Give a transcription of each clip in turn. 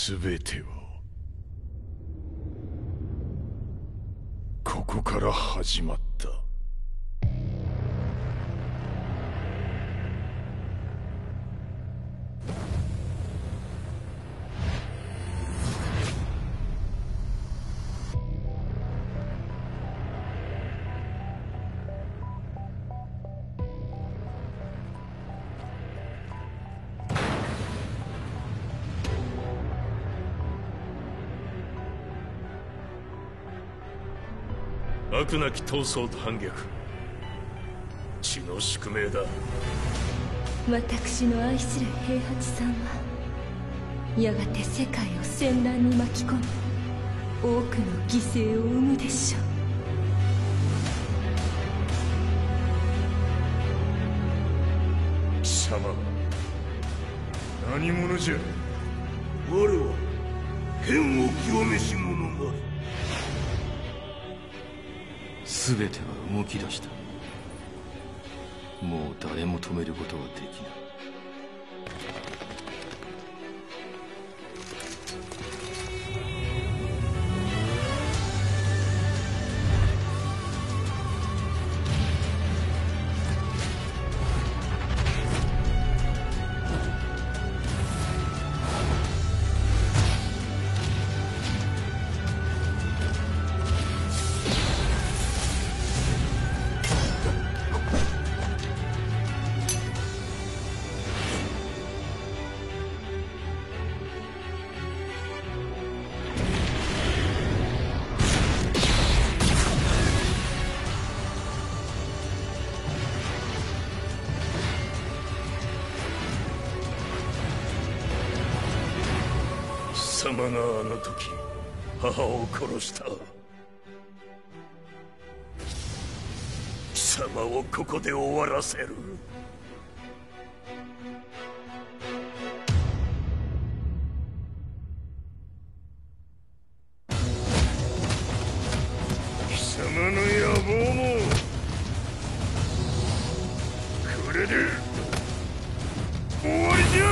全てはここから始まった。悪なき闘争と反逆、血の宿命だ。私の愛する平八さんはやがて世界を戦乱に巻き込み多くの犠牲を生むでしょう。貴様何者じゃ。我は剣を極めし者なり。全ては動き出した。もう誰も止めることはできない。貴様があの時母を殺した。貴様をここで終わらせる。貴様の野望もこれで終わりじゃ。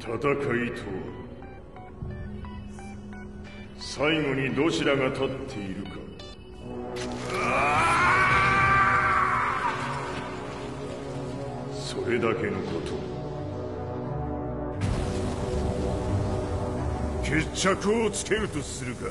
戦いとは最後にどちらが立っているか。それだけのこと。決着をつけるとするか。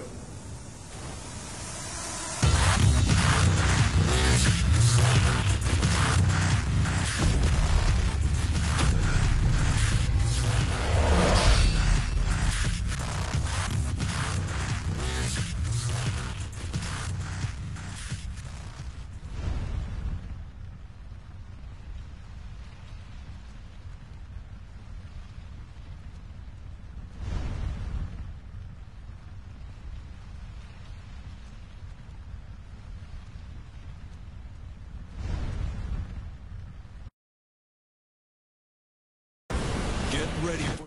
Get ready for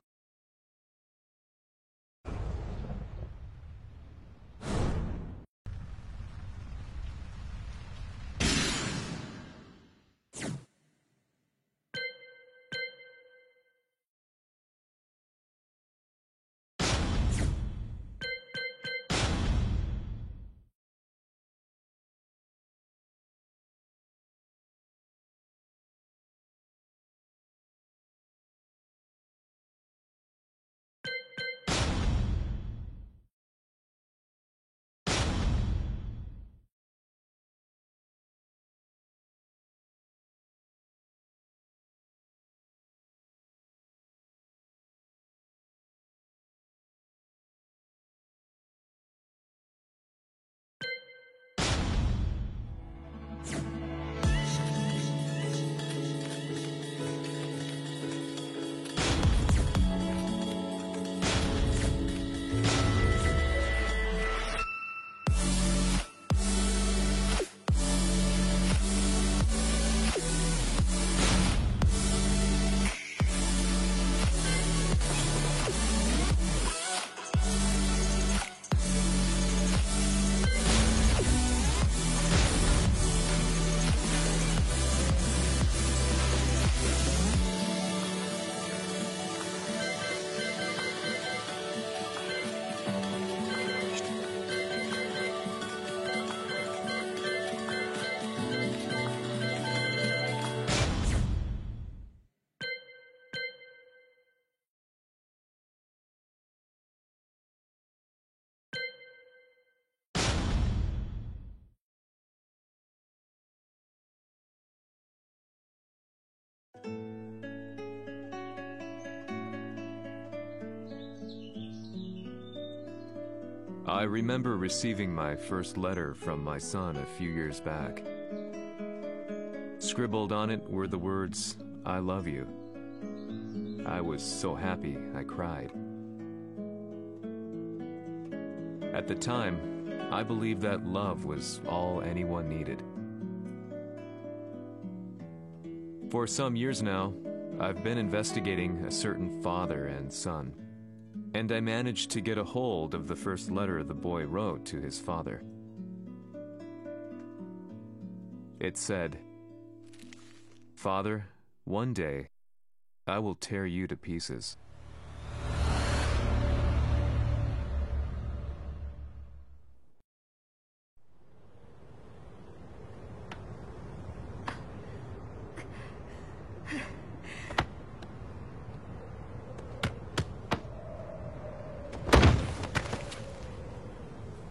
I remember receiving my first letter from my son a few years back. Scribbled on it were the words, "I love you." I was so happy I cried. At the time, I believed that love was all anyone needed. For some years now, I've been investigating a certain father and son, and I managed to get a hold of the first letter the boy wrote to his father. It said, "Father, one day, I will tear you to pieces."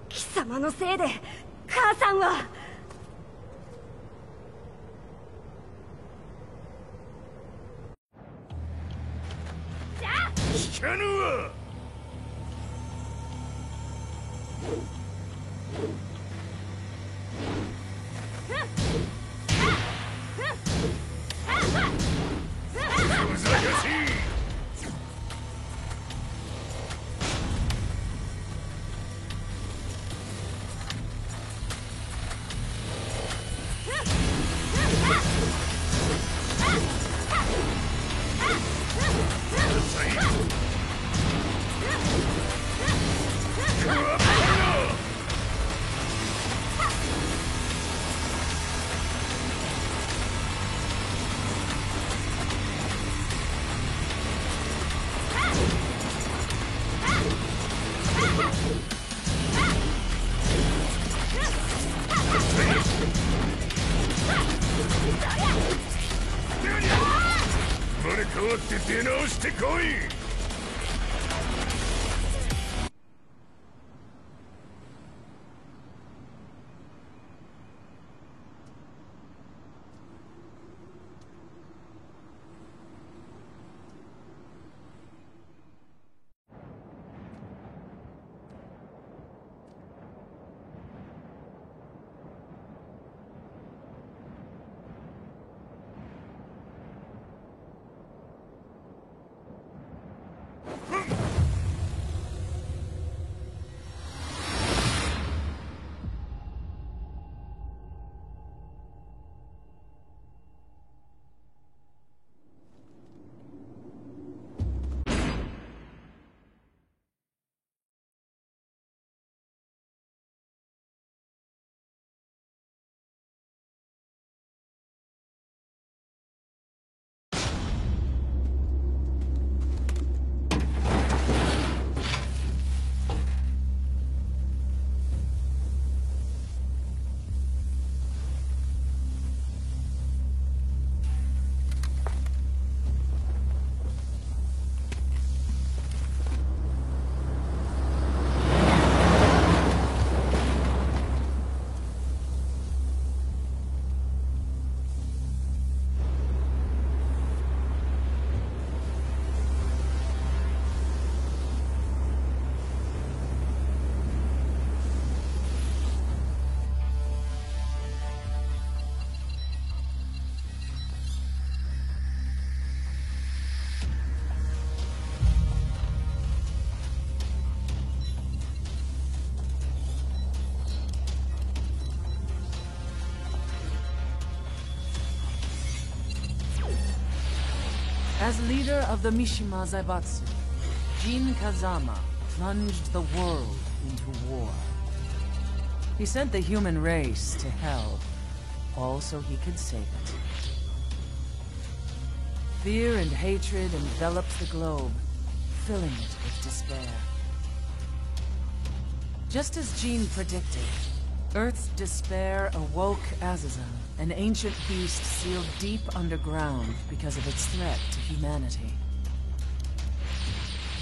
貴様のせいで母さんは。聞かぬわ。難しい。生まれ変わって出直してこい。As leader of the Mishima Zaibatsu, Jin Kazama plunged the world into war. He sent the human race to hell, all so he could save it. Fear and hatred enveloped the globe, filling it with despair. Just as Jin predicted, Earth's despair awoke Azazel, an ancient beast sealed deep underground because of its threat to humanity.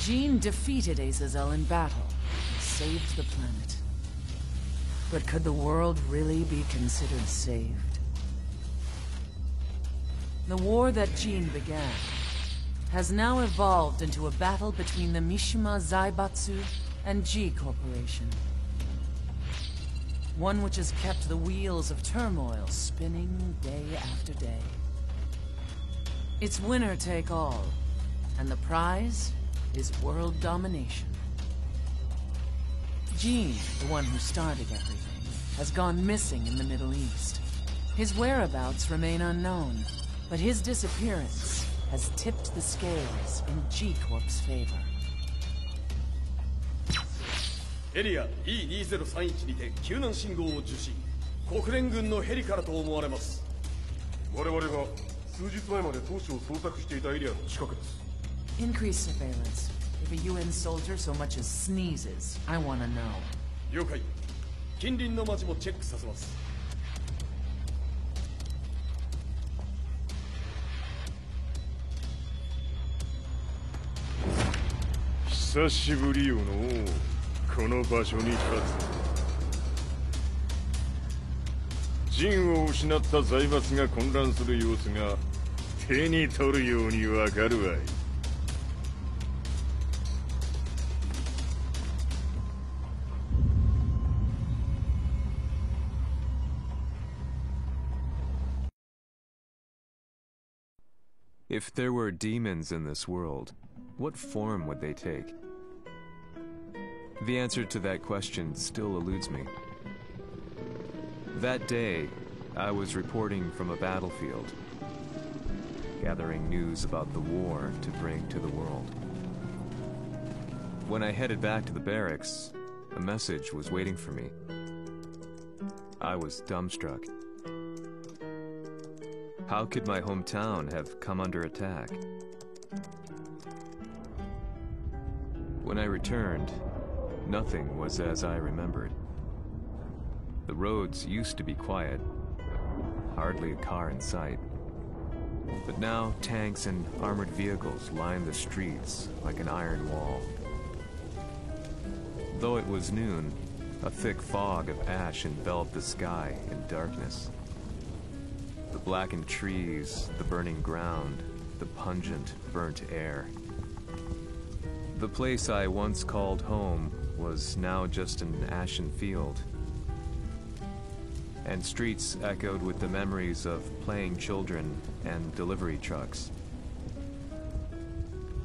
Jin defeated Azazel in battle and saved the planet. But could the world really be considered saved? The war that Jin began has now evolved into a battle between the Mishima Zaibatsu and G Corporation. One which has kept the wheels of turmoil spinning day after day. It's winner take all, and the prize is world domination. Jean, the one who started everything, has gone missing in the Middle East. His whereabouts remain unknown, but his disappearance has tipped the scales in G-Corp's favor. エリア E2031 にて救難信号を受信。国連軍のヘリからと思われます。我々が数日前まで当初を捜索していたエリアの近くです。Increase surveillance. If a UN soldier so much as sneezes, I wanna know. 了解。近隣の町もチェックさせます。久しぶりよのこの場所に立つ。陣を失った財閥が混乱する様子が手に取るようにわかるわい。If there were demons in this world, what form would they take? The answer to that question still eludes me. That day, I was reporting from a battlefield, gathering news about the war to bring to the world. When I headed back to the barracks, a message was waiting for me. I was dumbstruck. How could my hometown have come under attack? When I returned, nothing was as I remembered. The roads used to be quiet, hardly a car in sight. But now tanks and armored vehicles lined the streets like an iron wall. Though it was noon, a thick fog of ash enveloped the sky in darkness. The blackened trees, the burning ground, the pungent, burnt air. The place I once called home was now just an ashen field. And streets echoed with the memories of playing children and delivery trucks.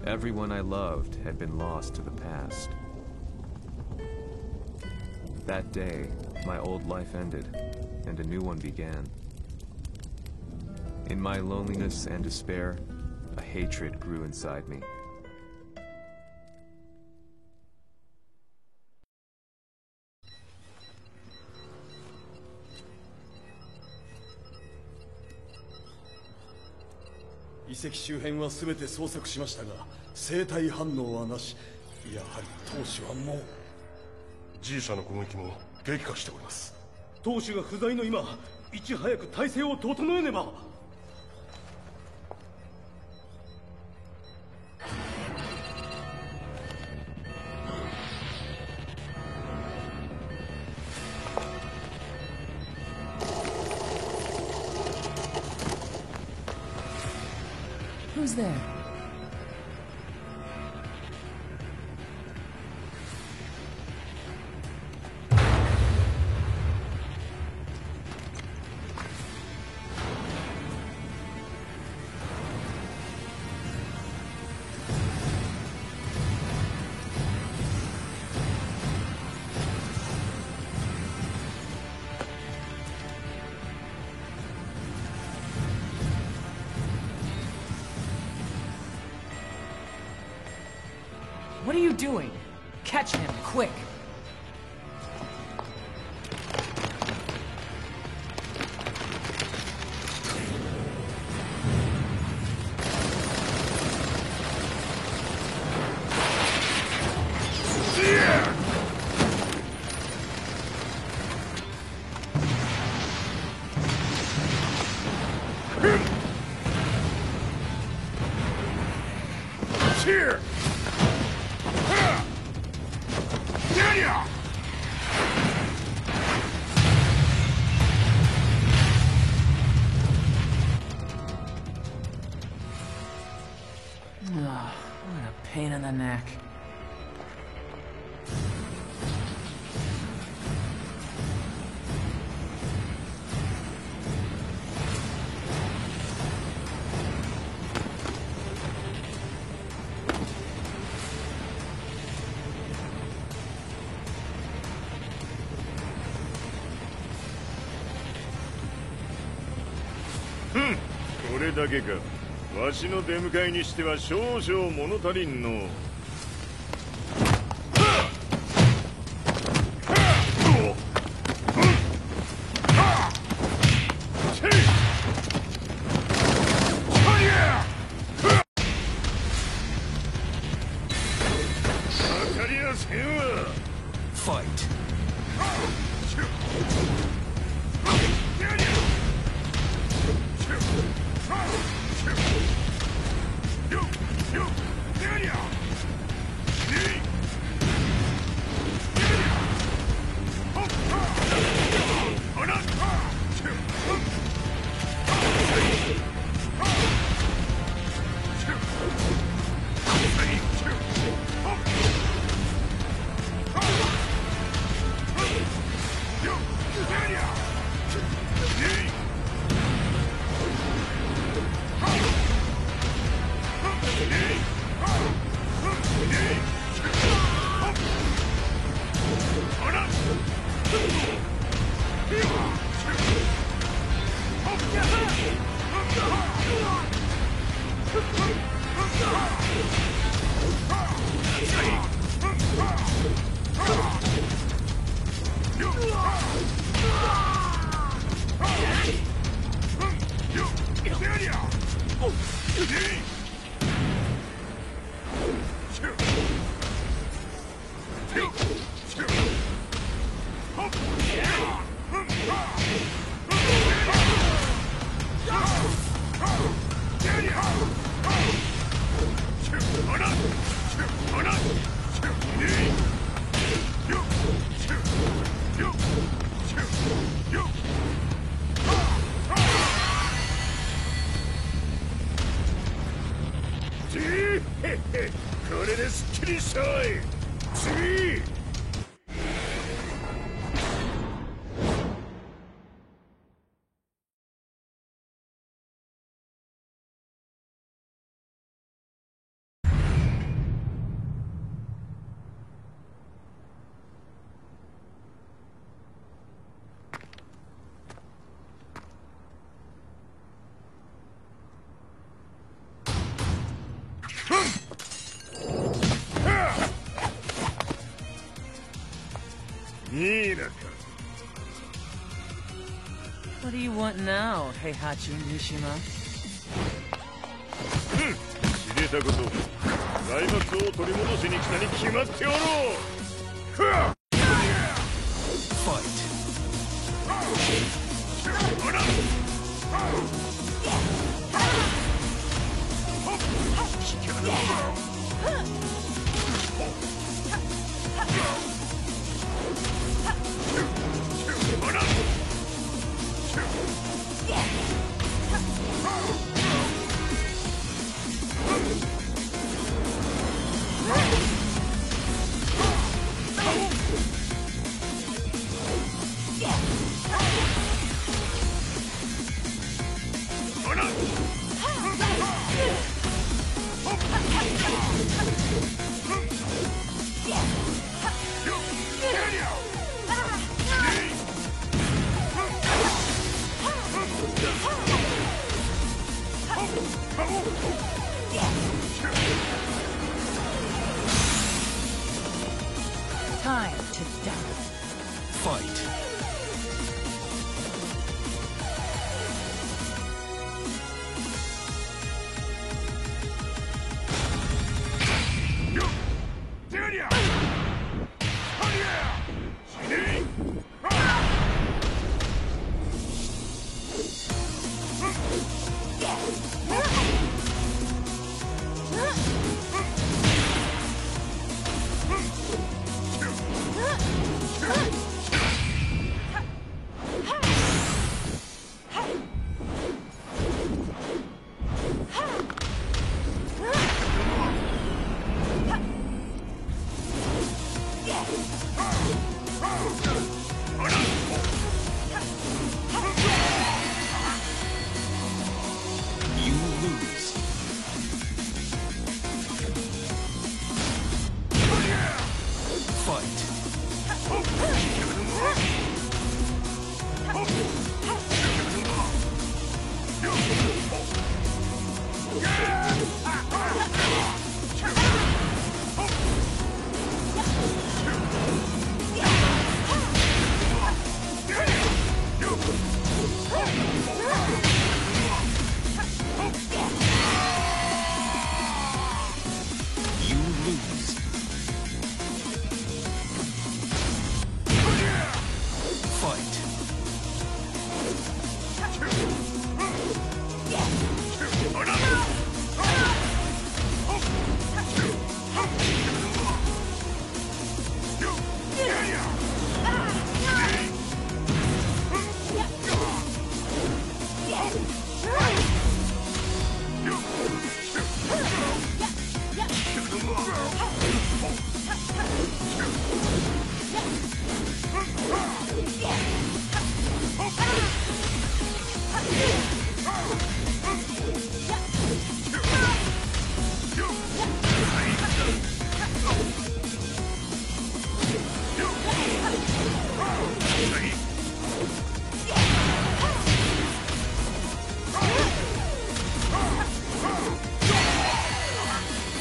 Everyone I loved had been lost to the past. That day, my old life ended, and a new one began. In my loneliness and despair, a hatred grew inside me. The 遺跡周辺は全て捜索しましたが、生体反応はなし。やはり当主はもう。G 社の攻撃も激化しております。当主が不在の今、いち早く体制を整えねば。Who's there? What are you doing? Catch him, quick! Here! What a pain in the neck. れだけか。わしの出迎えにしては少々物足りんの。これですっきりしたわい。次。What do you want now, Heihachi Mishima? 知れたこと、財閥を取り戻しに来たに決まっておろう。Time to die. Fight.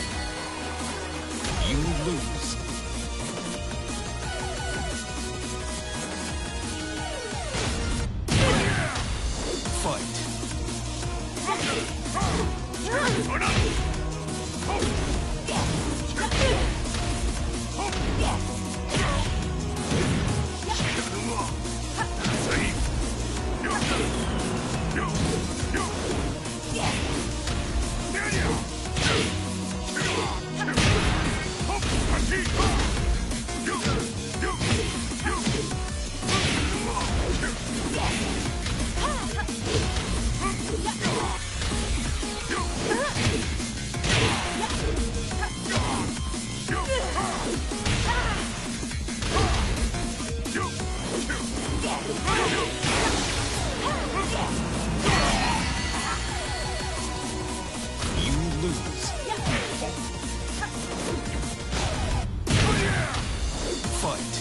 Fight. You lose. Fight. You lose. Fight.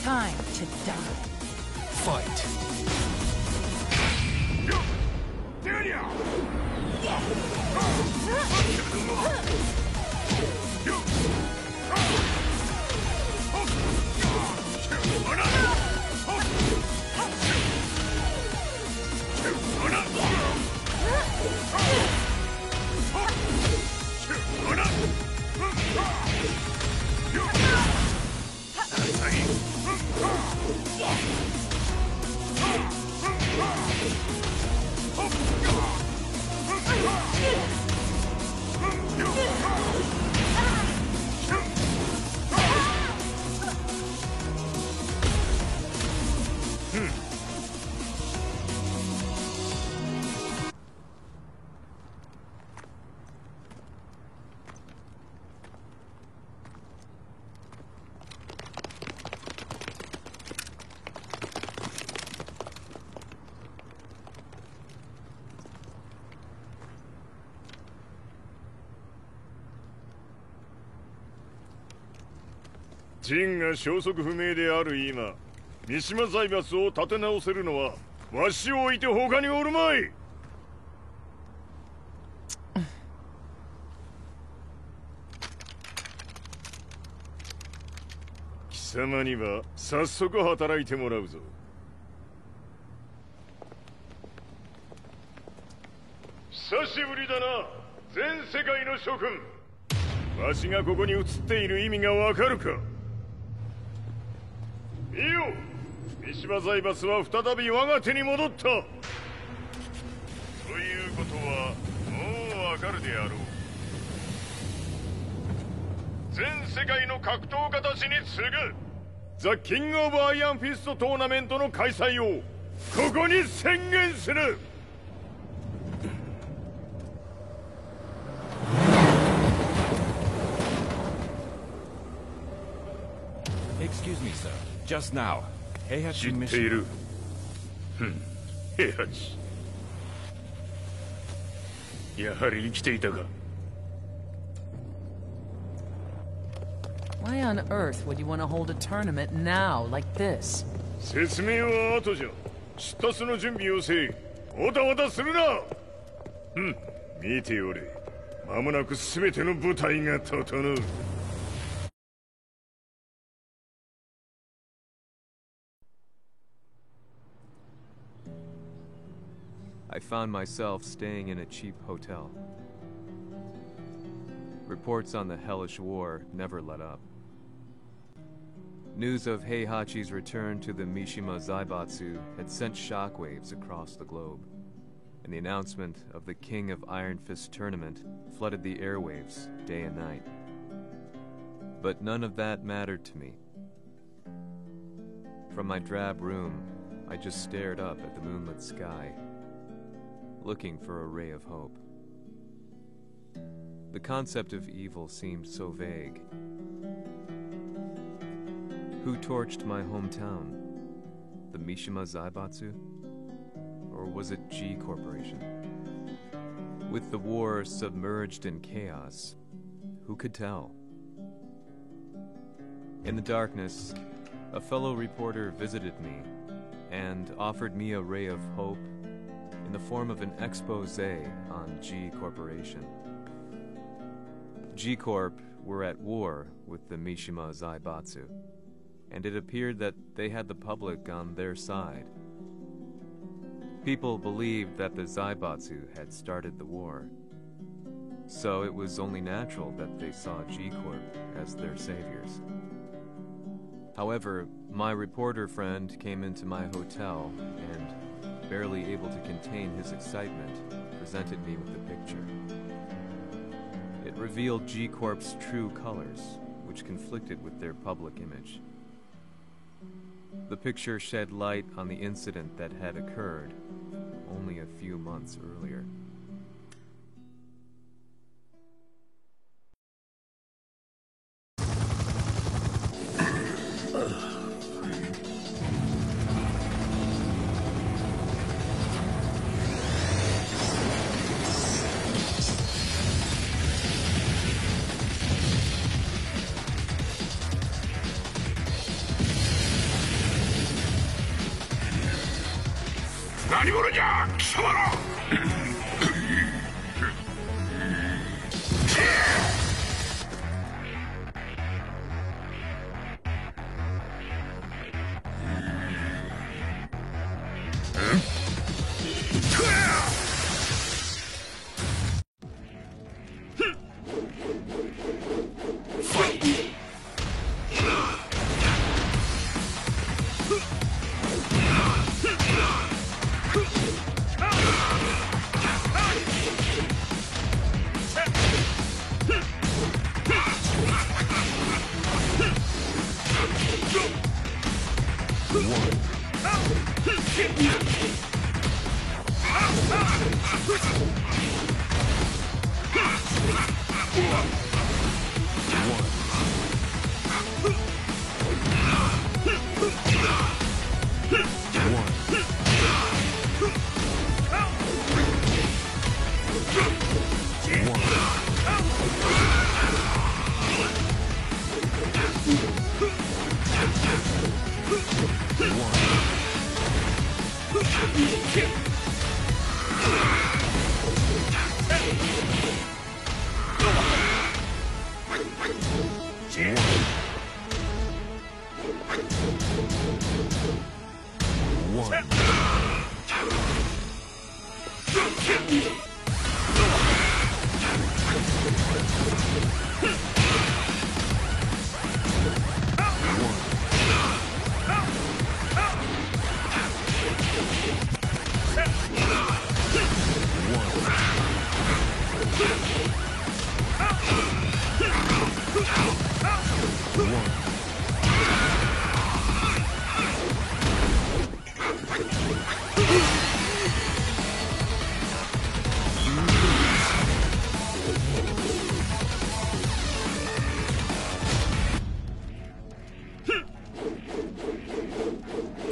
Time to die. Fight.ジンが消息不明である今、三島財閥を立て直せるのはわしを置いて他におるまい。貴様には早速働いてもらうぞ。久しぶりだな、全世界の諸君。わしがここに映っている意味がわかるか。見よ、三島財閥は再び我が手に戻った。ということはもうわかるであろう。全世界の格闘家たちに次ぐザ・キング・オブ・アイアンフィストトーナメントの開催をここに宣言する。Excuse me, sir. Just now, 知っている。平八。やはり生きていたか。Why on earth would you want to hold a tournament now, like this? 説明は後じゃ。出立の準備をせい。おたわたするな。見ておれ。間もなく全ての部隊が整う。I found myself staying in a cheap hotel. Reports on the hellish war never let up. News of Heihachi's return to the Mishima Zaibatsu had sent shockwaves across the globe, and the announcement of the King of Iron Fist tournament flooded the airwaves day and night. But none of that mattered to me. From my drab room, I just stared up at the moonlit sky, looking for a ray of hope. The concept of evil seemed so vague. Who torched my hometown? The Mishima Zaibatsu? Or was it G Corporation? With the war submerged in chaos, who could tell? In the darkness, a fellow reporter visited me and offered me a ray of hope in the form of an expose on G Corporation. G Corp were at war with the Mishima Zaibatsu, and it appeared that they had the public on their side. People believed that the Zaibatsu had started the war, so it was only natural that they saw G Corp as their saviors. However, my reporter friend came into my hotel and, barely able to contain his excitement, presented me with the picture. It revealed G Corp's true colors, which conflicted with their public image. The picture shed light on the incident that had occurred only a few months earlier.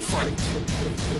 Fight!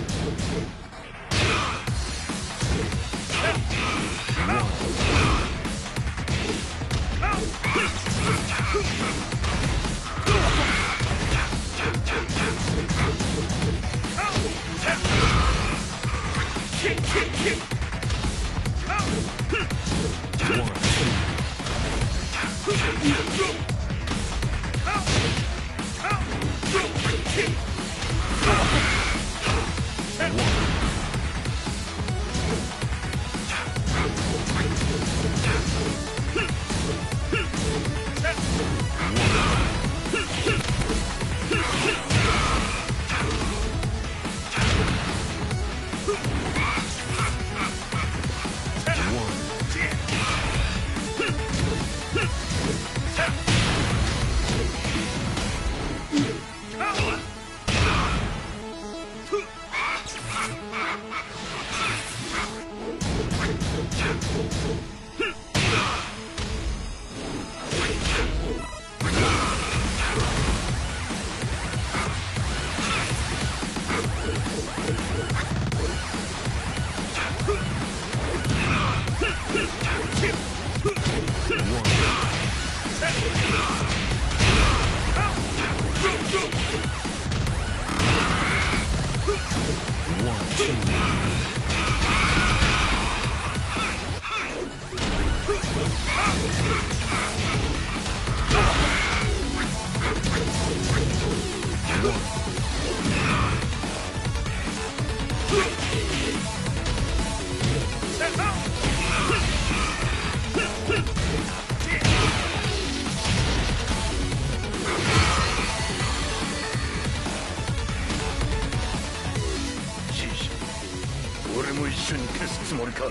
俺も一緒に消すつもりか。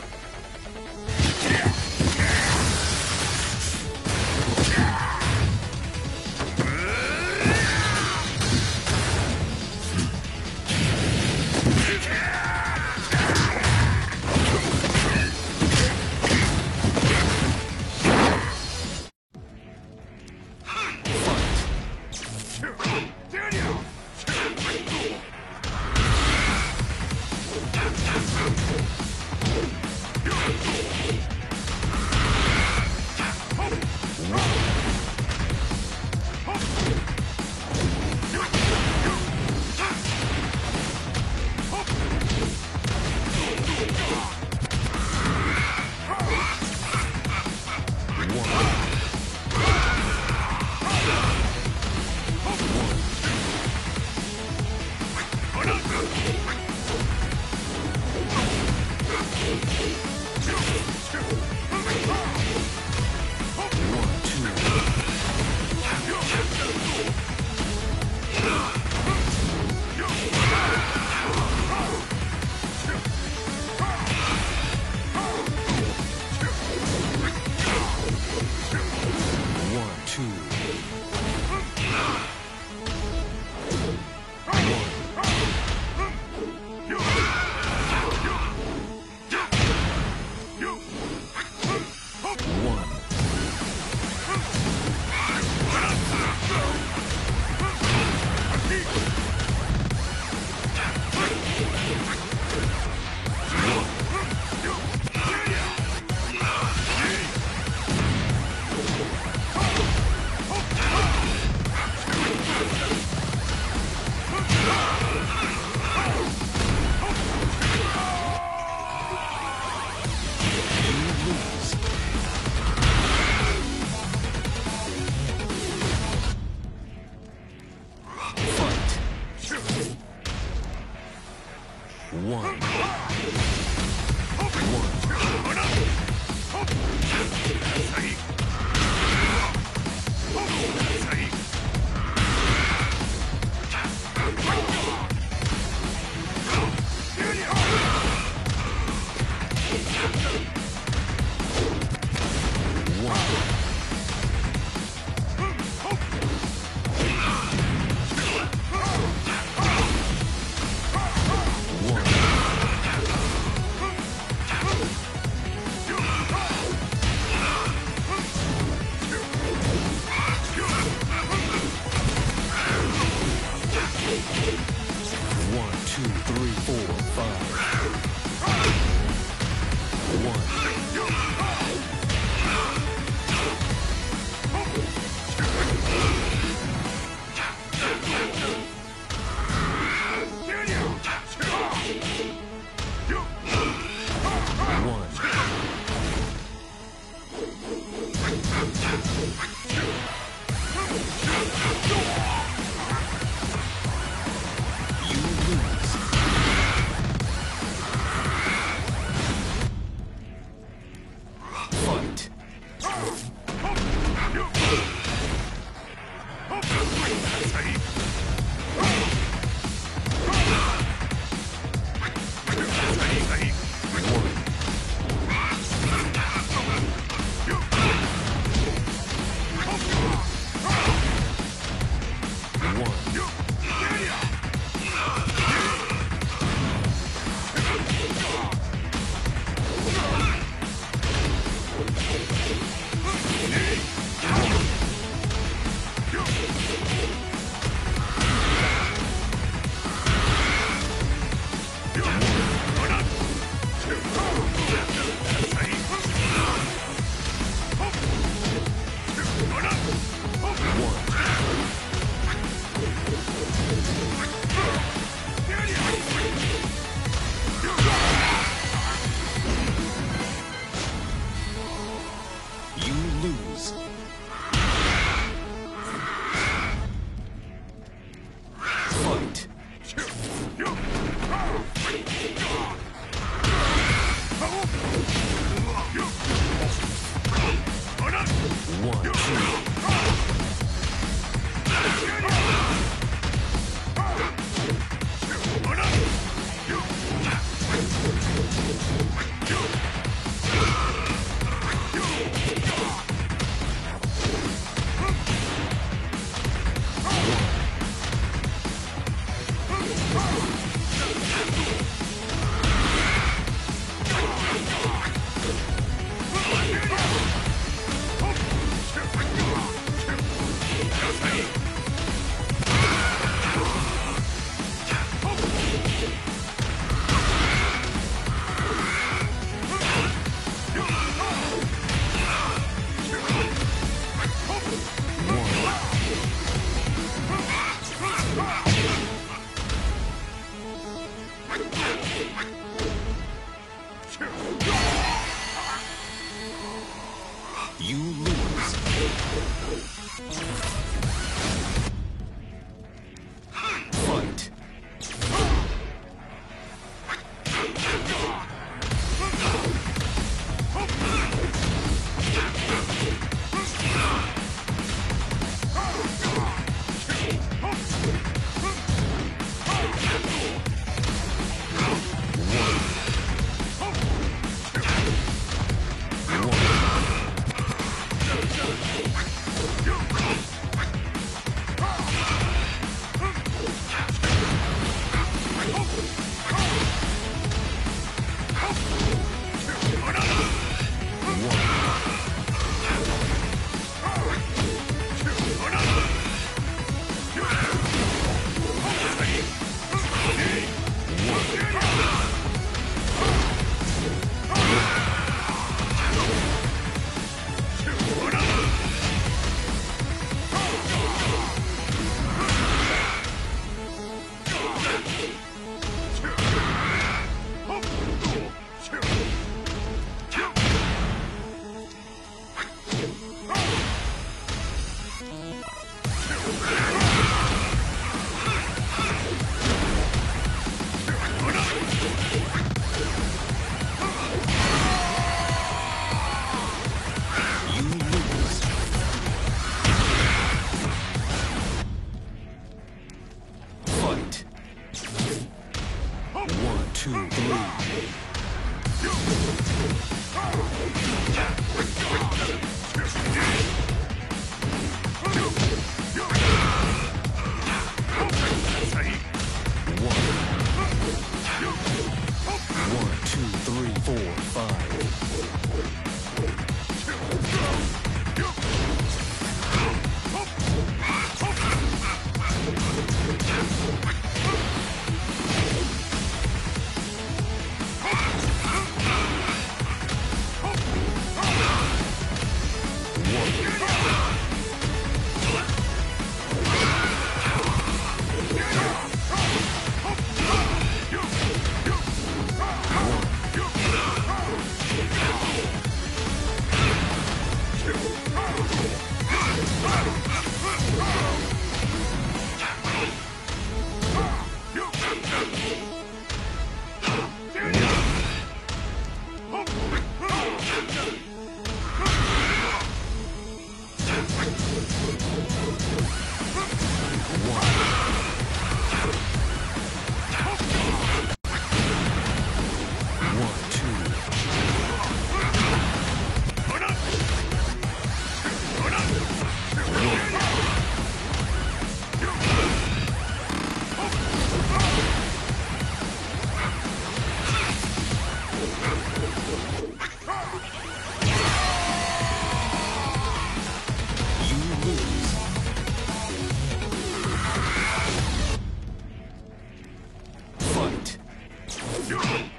こ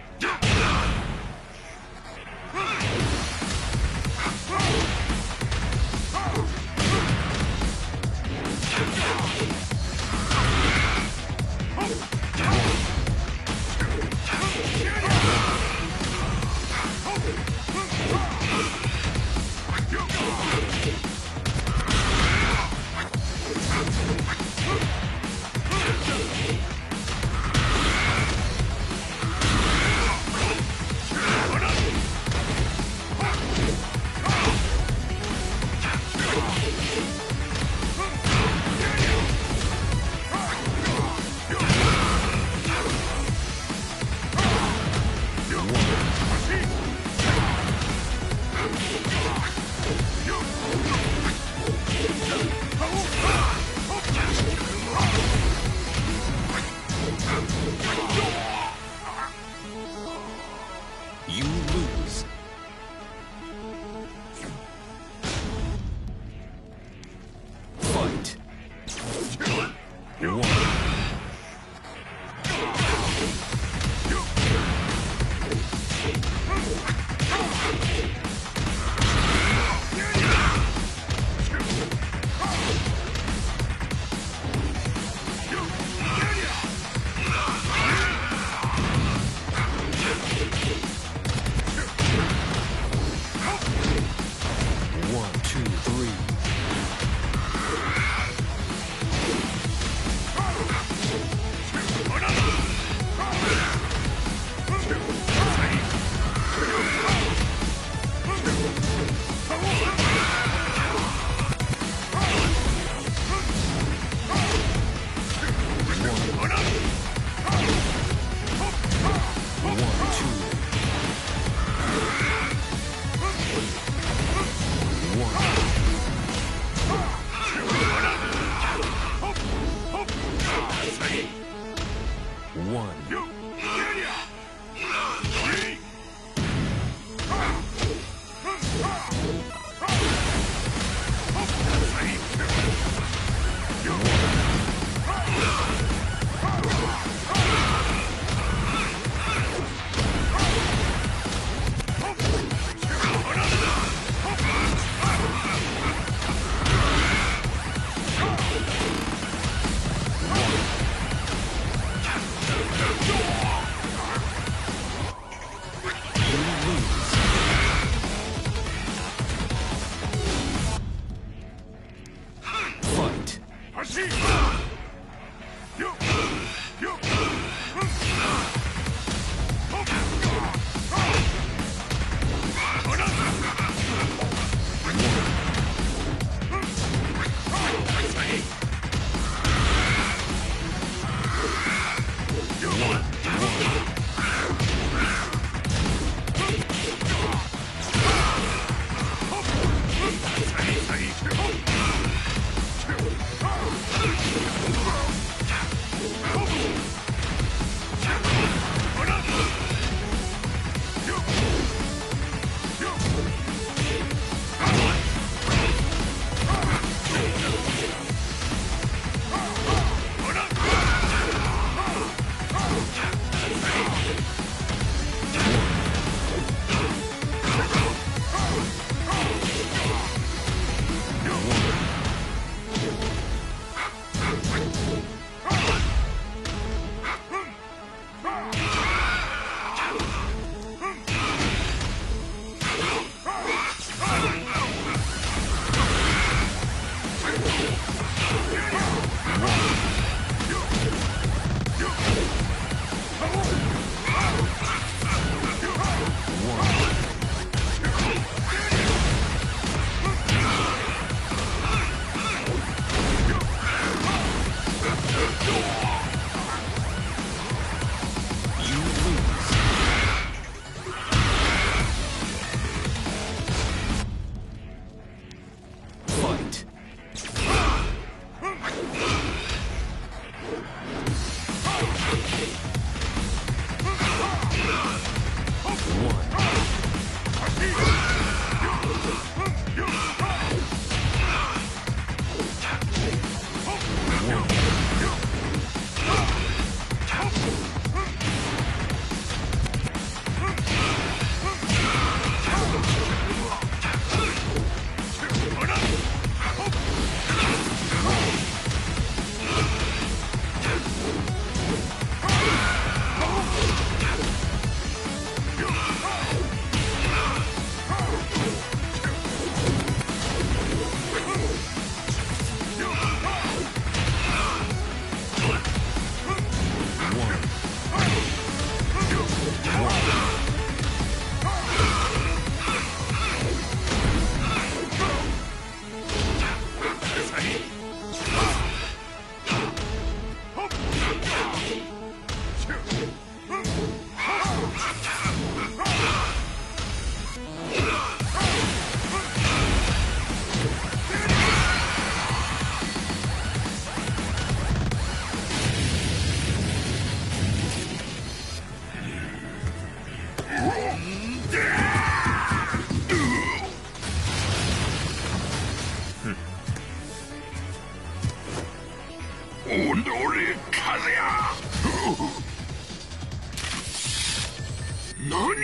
何？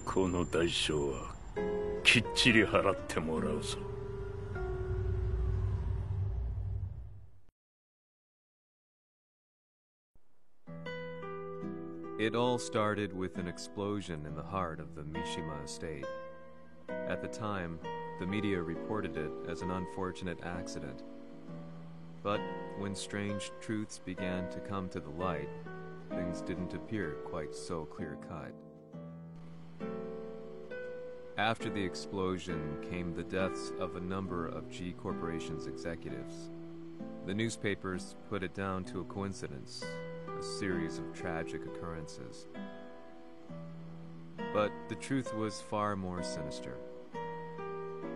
この代償はきっちり払ってもらうぞ。It all started with an explosion in the heart of the Mishima estate. At the time, the media reported it as an unfortunate accident. But when strange truths began to come to the light, things didn't appear quite so clear-cut. After the explosion came the deaths of a number of G Corporation's executives. The newspapers put it down to a coincidence, a series of tragic occurrences. But the truth was far more sinister.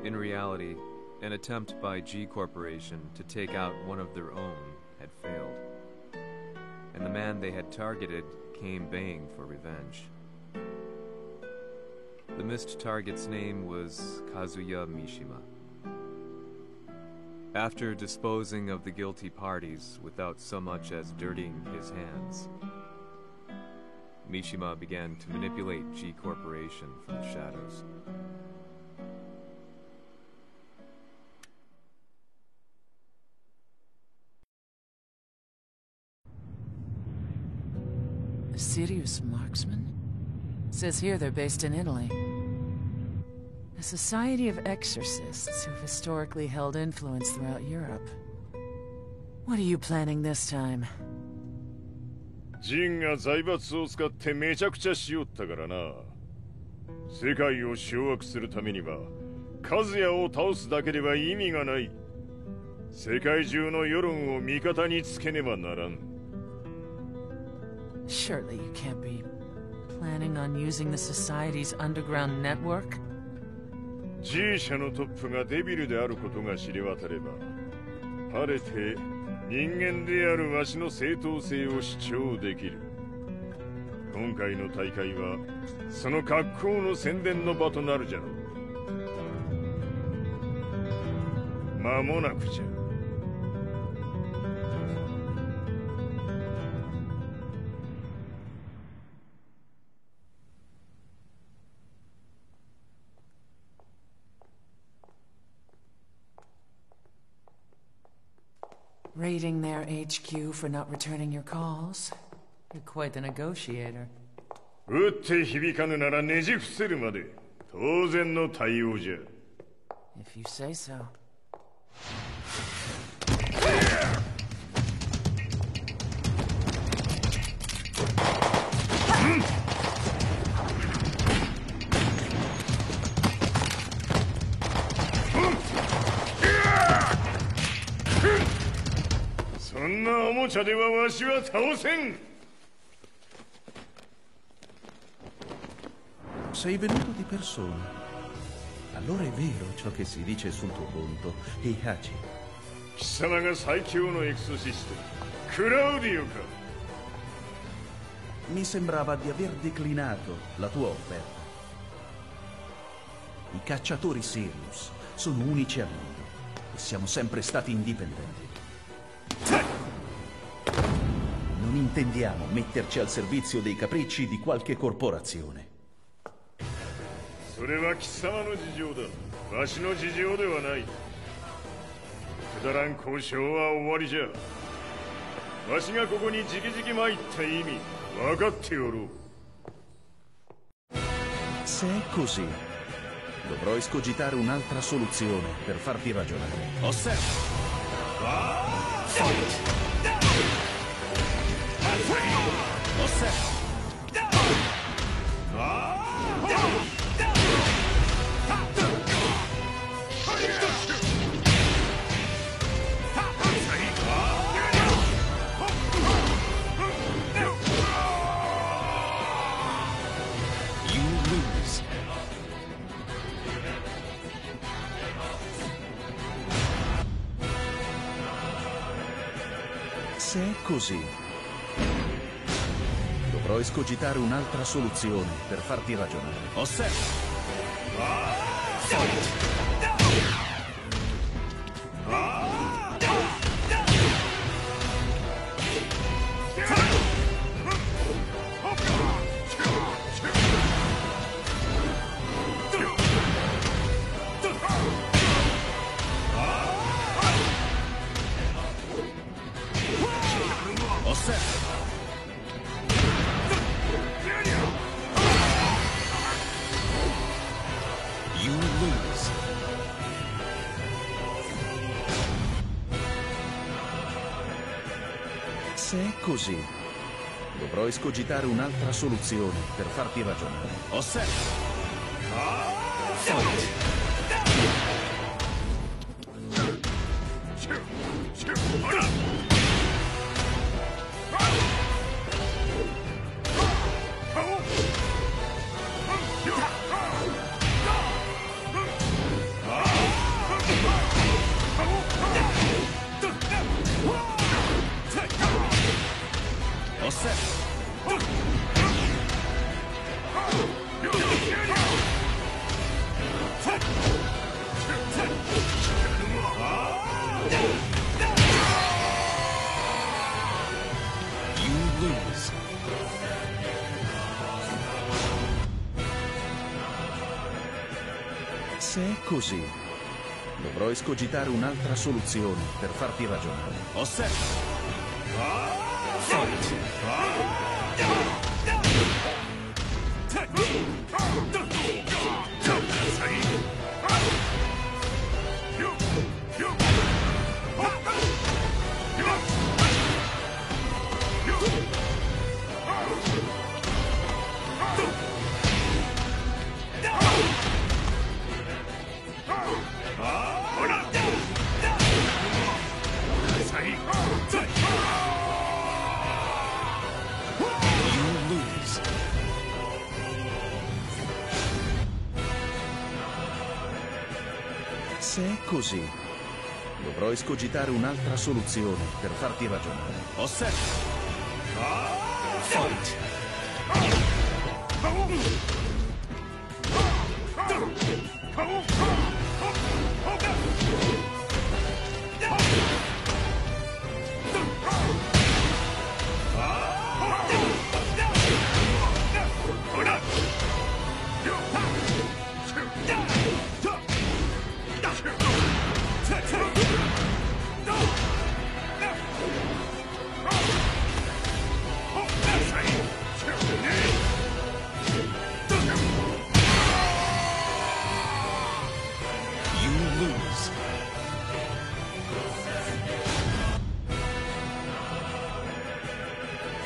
In reality, an attempt by G Corporation to take out one of their own had failed, and the man they had targeted came baying for revenge. The missed target's name was Kazuya Mishima. After disposing of the guilty parties without so much as dirtying his hands, Mishima began to manipulate G Corporation from the shadows. A serious marksman? Says here they're based in Italy. A society of exorcists who've historically held influence throughout Europe. What are you planning this time? ジンが財閥を使ってめちゃくちゃしよったからな。世界を掌握するためにはカズヤを倒すだけでは意味がない。世界中の世論を味方につけねばならん。Surely you can't be planning on using the society's underground network? G 社のトップがデビルであることが知れ渡れば、晴れて人間であるわしの正当性を主張できる。今回の大会はその格好の宣伝の場となるじゃろう。間もなくじゃ。Raiding their HQ for not returning your calls? You're quite the negotiator. 撃って響かぬならねじ伏せるまで当然の対応じゃ。If you say so. そんなおもちゃではわしは倒せん。Sei venuto di persona. Allora è vero ciò che si dice sul tuo conto, Heihachi. 貴様が最強のエクソシスト、クラウディオか。Mi sembrava di aver declinato la tua offerta. I cacciatori Sirius sono unici al mondo e siamo sempre stati indipendenti. Non intendiamo metterci al servizio dei capricci di qualche corporazione. それは貴様の事情だ。わしの事情ではない。くだらん交渉は終わりじゃ。わしがここに直々参った意味分かっておろう。Se è così, dovrò escogitare un'altra soluzione per farti ragionare. Osserva! Osserva! You lose. Se è così, dovrò escogitare un'altra soluzione per farti ragionare. Osserva! Se è così, dovrò escogitare un'altra soluzione per farti ragionare. Osserva! Se è così, dovrò escogitare un'altra soluzione per farti ragionare. Osserva! Se è così, dovrò escogitare un'altra soluzione per farti ragionare. Osserva!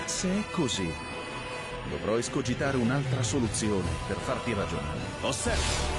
Se è così, dovrò escogitare un'altra soluzione per farti ragionare. Osserva!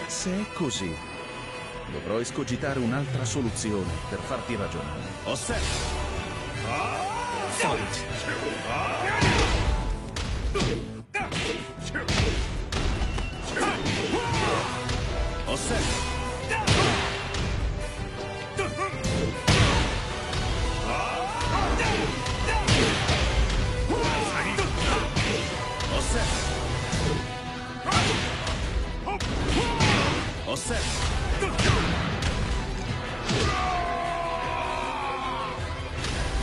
Se è così, dovrò escogitare un'altra soluzione per farti ragionare. Osserva! Osserva! Osserva!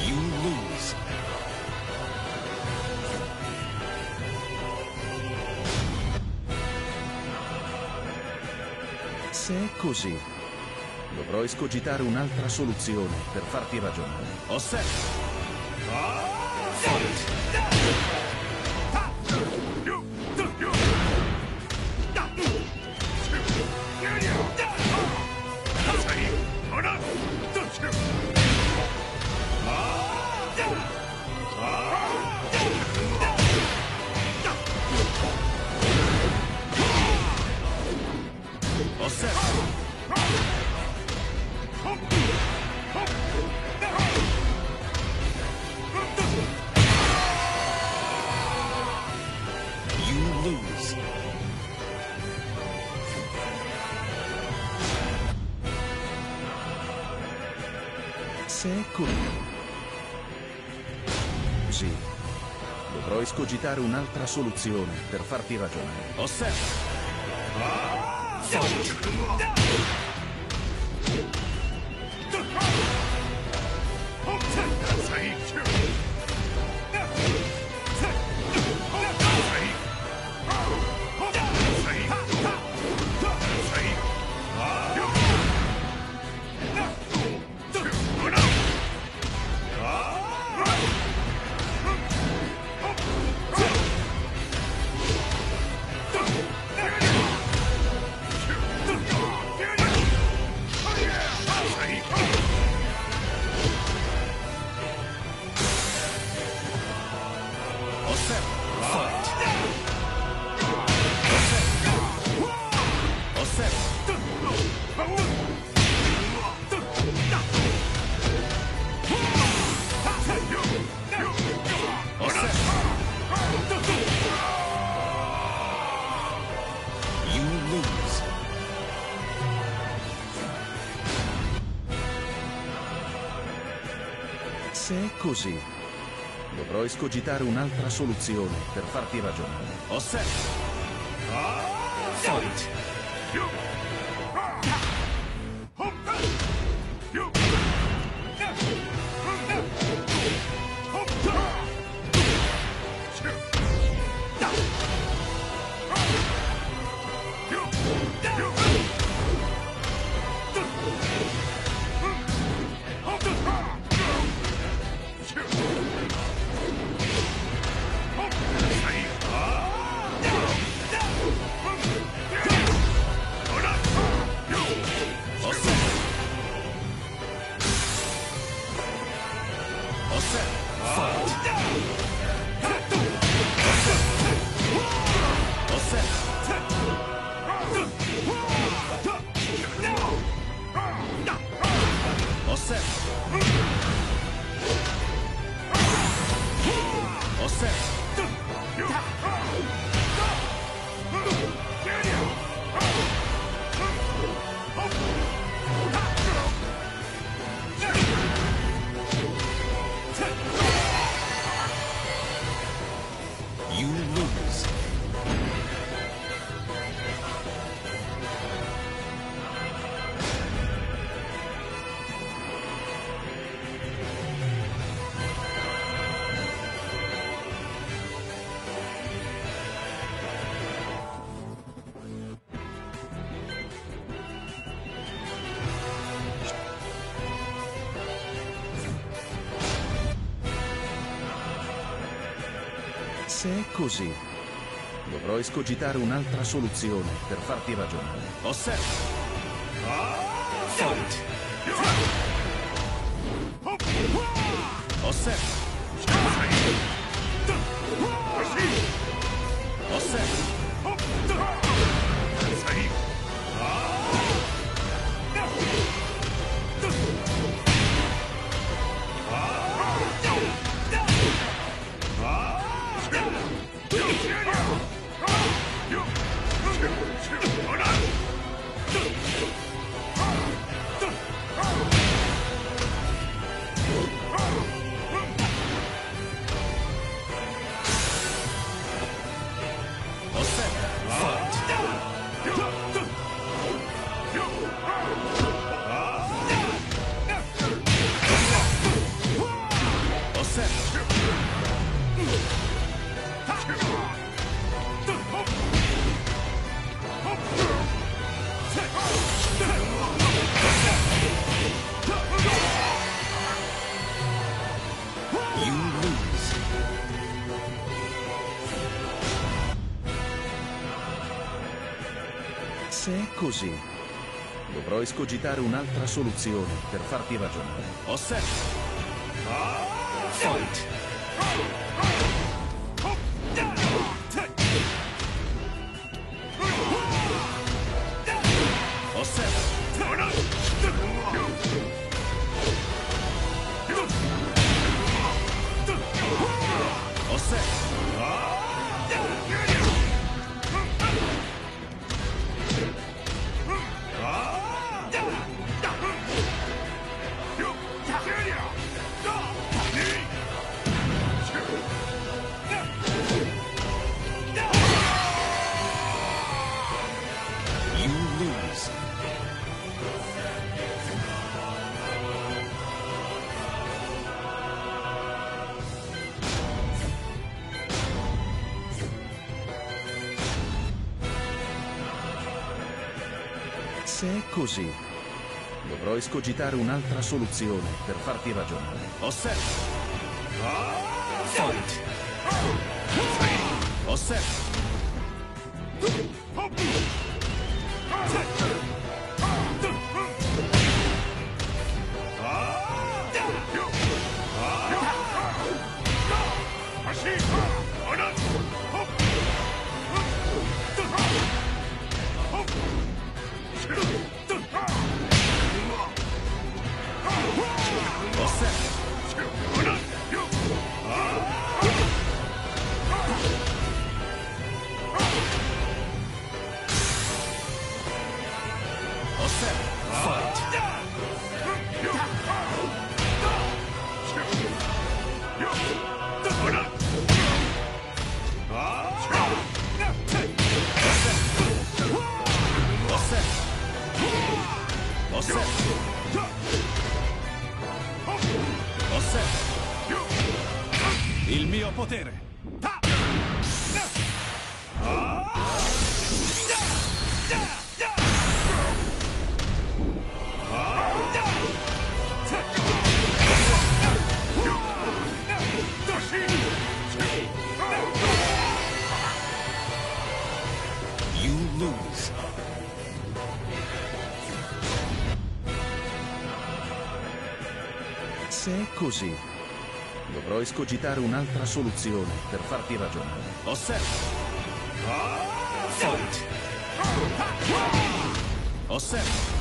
You lose. Se è così, dovrò escogitare un'altra soluzione per farti ragionare. Osserva! Se è così, così, dovrò escogitare un'altra soluzione per farti ragionare. Osserva! Se è così, dovrò escogitare un'altra soluzione per farti ragionare. Osserva! Fight! Se è così, dovrò escogitare un'altra soluzione per farti ragionare. Osserva! Fight! Osserva! Osserva! Se è così, dovrò escogitare un'altra soluzione per farti ragionare. Osserva! Fight! Se è così, dovrò escogitare un'altra soluzione per farti ragionare. Osserva! Fight! Osserva! Il mio potere! You lose. Se è così, dovrò escogitare un'altra soluzione per farti ragionare. Osserva! Fight! Osserva!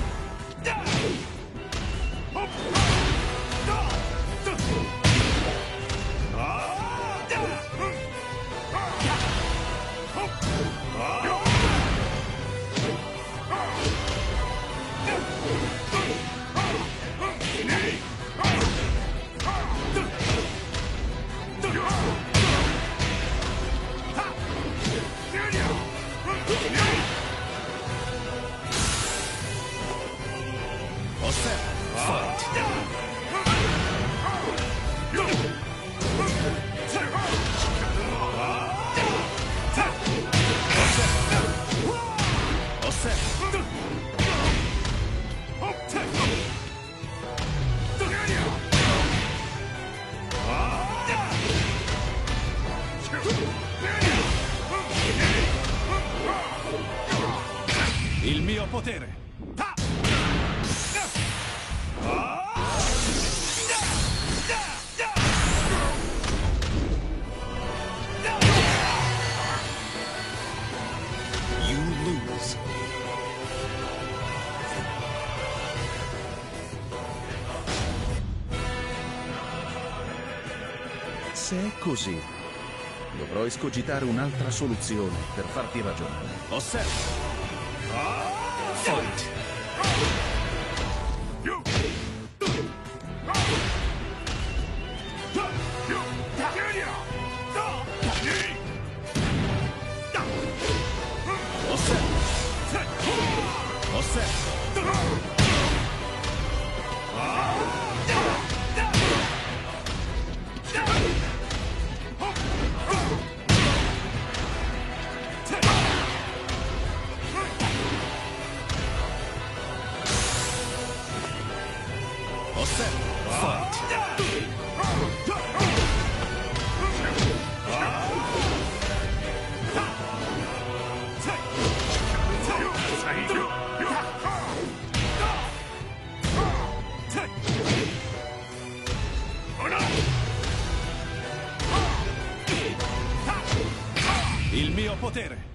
Il mio potere! You lose. Se è così, dovrò escogitare un'altra soluzione per farti ragionare. Osserva! Fight! Il mio potere!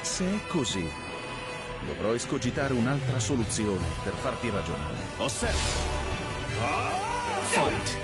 Se è così, dovrò escogitare un'altra soluzione per farti ragionare. Osserva! Fight!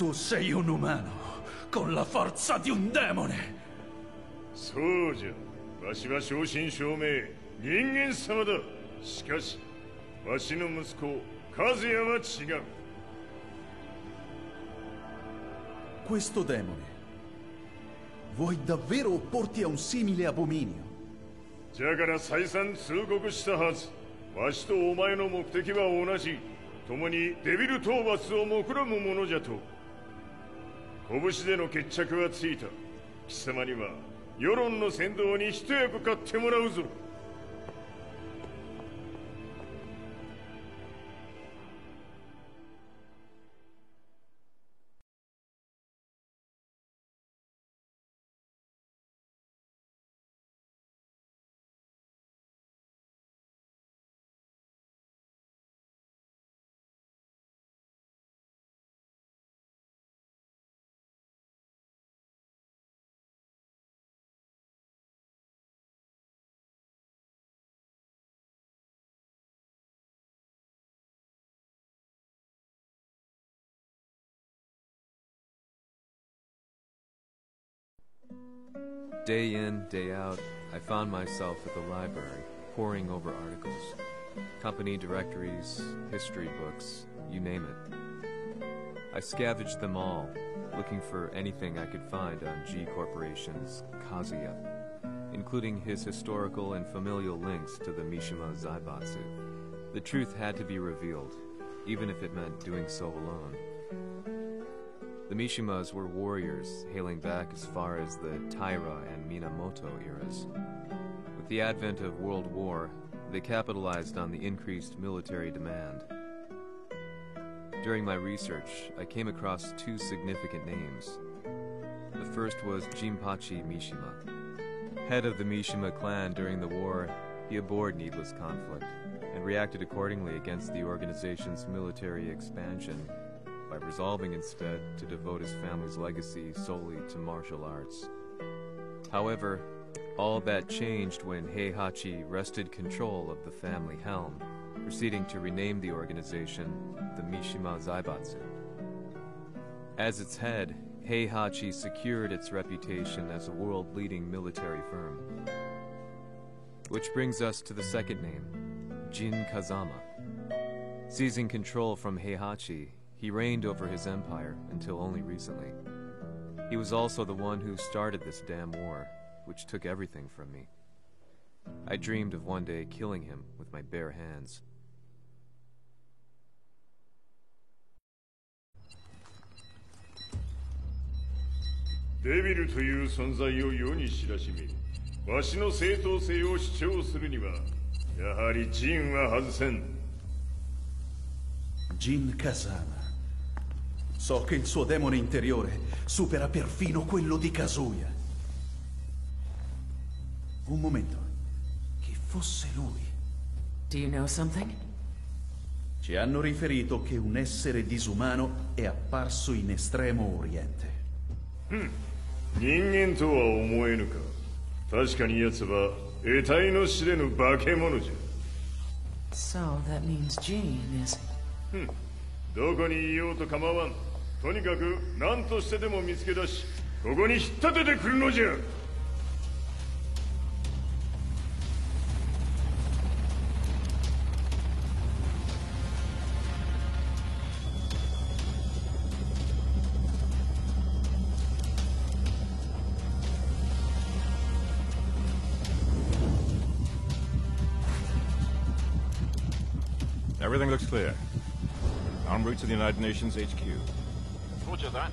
Tu sei un umano, con la forza di un demone. そうじゃ。わしは正真正銘人間様だ。しかしわしの息子和也は違う。 Questo demone, vuoi davvero opporti a un simile abominio? じゃから再三通告したはず。わしとお前の目的は同じ。共にデビル討伐を目論むものじゃと。拳での決着はついた。貴様には世論の先導に一役買ってもらうぞ。Day in, day out, I found myself at the library, poring over articles. Company directories, history books, you name it. I scavenged them all, looking for anything I could find on G Corporation's Kazuya, including his historical and familial links to the Mishima Zaibatsu. The truth had to be revealed, even if it meant doing so alone. The Mishimas were warriors hailing back as far as the Taira and Minamoto eras. With the advent of World War, they capitalized on the increased military demand. During my research, I came across two significant names. The first was Jinpachi Mishima. Head of the Mishima clan during the war, he abhorred needless conflict and reacted accordingly against the organization's military expansion by resolving instead to devote his family's legacy solely to martial arts. However, all that changed when Heihachi wrested control of the family helm, proceeding to rename the organization the Mishima Zaibatsu. As its head, Heihachi secured its reputation as a world-leading military firm. Which brings us to the second name, Jin Kazama. Seizing control from Heihachi, he reigned over his empire until only recently. He was also the one who started this damn war, which took everything from me. I dreamed of one day killing him with my bare hands. Devil という存在を世に知らしめ、わしの正当性を主張するには、やはりジンは外せん。Jin Kazama. So che il suo demone interiore supera perfino quello di Kazuya. Un momento. Chi fosse lui? Do you know something? Ci hanno riferito che un essere disumano è apparso in Estremo Oriente. 人間とは思えぬか。確かに奴は得体の知れぬ化け物じゃ。So that means Jean is... どこにいようと構わん。とにかく何としてでも見つけ出し、ここに引っ立ててくるのじゃ。Everything looks clear. En route to the United Nations HQ. Roger that.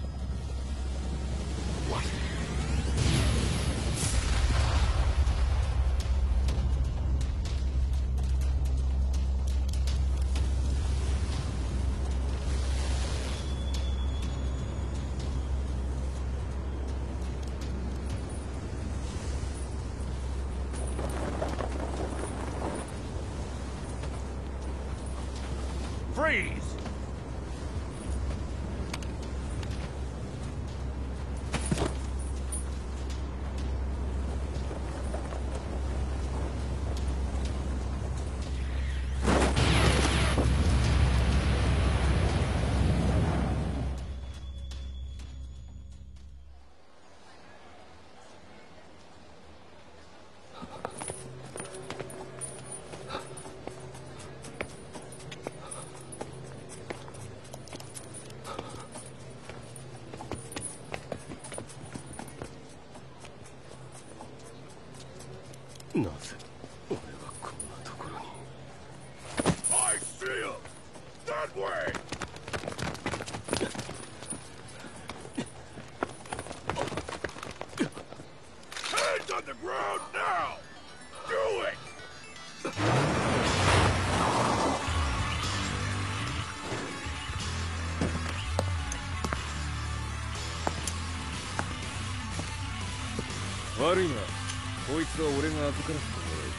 What? Freeze! なぜ俺はこんなところに。 I see him! That way! Hands on the ground now! Do it! 悪いな、こいつは俺が預からせてもらう。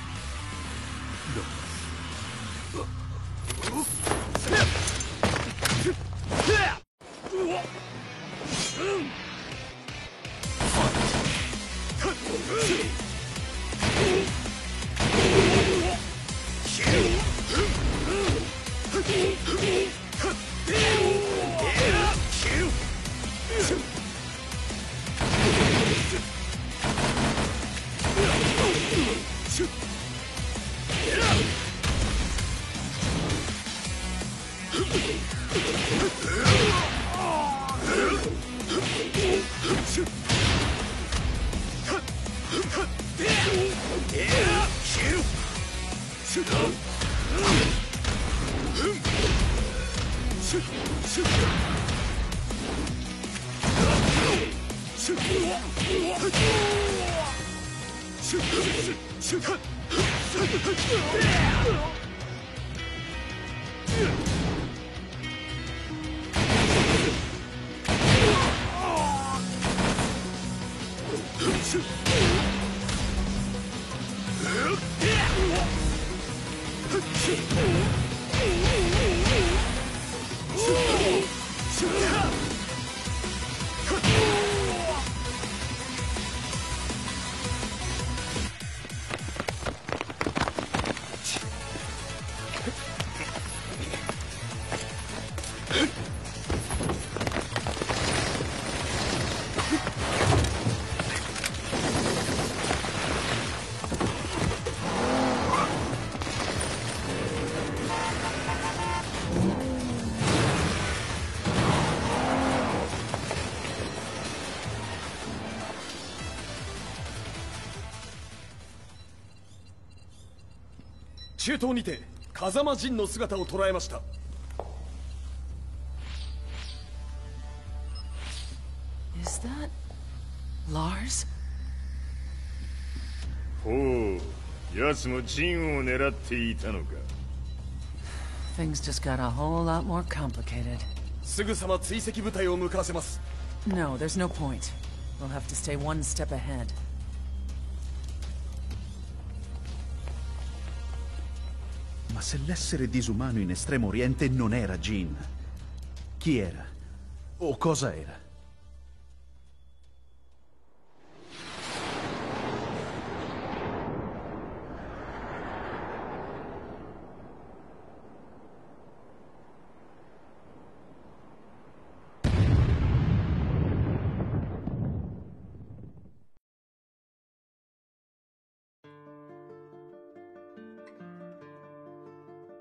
中東にて風間陣の姿を捉えました。Is that Lars? ほう、奴も陣を狙っていたのか。Things just got a whole lot more complicated. すぐさま追跡部隊を向かわせます。No, there's no point. We'll have to stay one step ahead. Ma se l'essere disumano in Estremo Oriente non era Jin, chi era? O cosa era?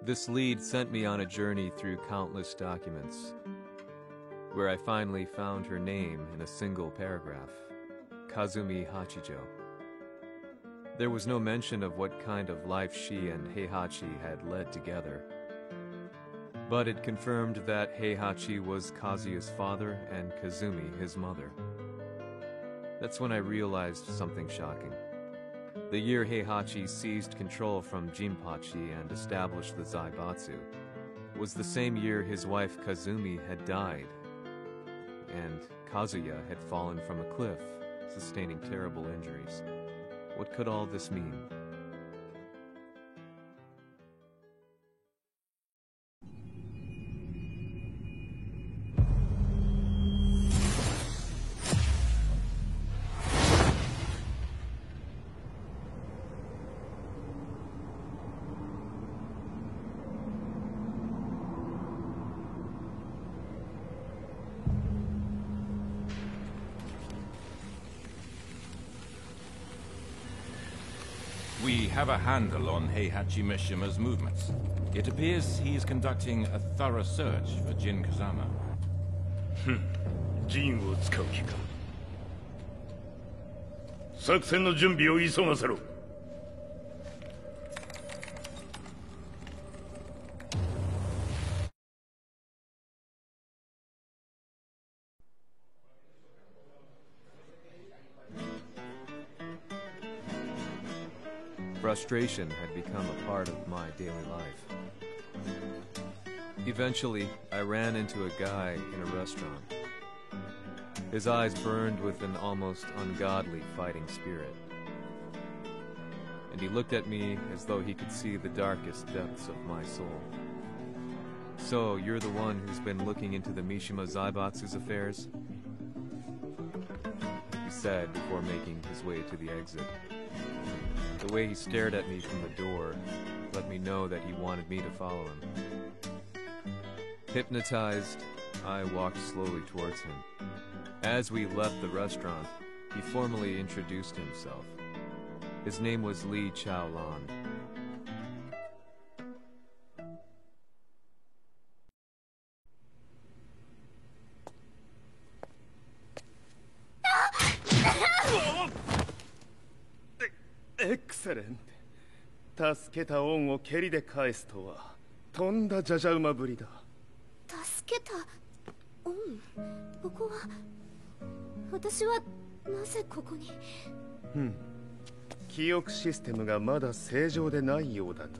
This lead sent me on a journey through countless documents, where I finally found her name in a single paragraph, Kazumi Hachijo. There was no mention of what kind of life she and Heihachi had led together, but it confirmed that Heihachi was Kazuya's father and Kazumi his mother. That's when I realized something shocking. The year Heihachi seized control from Jinpachi and established the Zaibatsu was the same year his wife Kazumi had died, and Kazuya had fallen from a cliff, sustaining terrible injuries. What could all this mean? We have a handle on Heihachi Mishima's movements. It appears he is conducting a thorough search for Jin Kazama. 陣を使う気か。作戦の準備を急がせろ。frustration had become a part of my daily life. Eventually, I ran into a guy in a restaurant. His eyes burned with an almost ungodly fighting spirit. And he looked at me as though he could see the darkest depths of my soul. "So, you're the one who's been looking into the Mishima Zaibatsu's affairs?" he said before making his way to the exit. The way he stared at me from the door let me know that he wanted me to follow him. Hypnotized, I walked slowly towards him. As we left the restaurant, he formally introduced himself. His name was Lee Chaolan. Excellent. 助けた恩を蹴りで返すとはとんだじゃじゃ馬ぶりだ。助けた恩？ここは私はなぜここに？記憶システムがまだ正常でないようだな。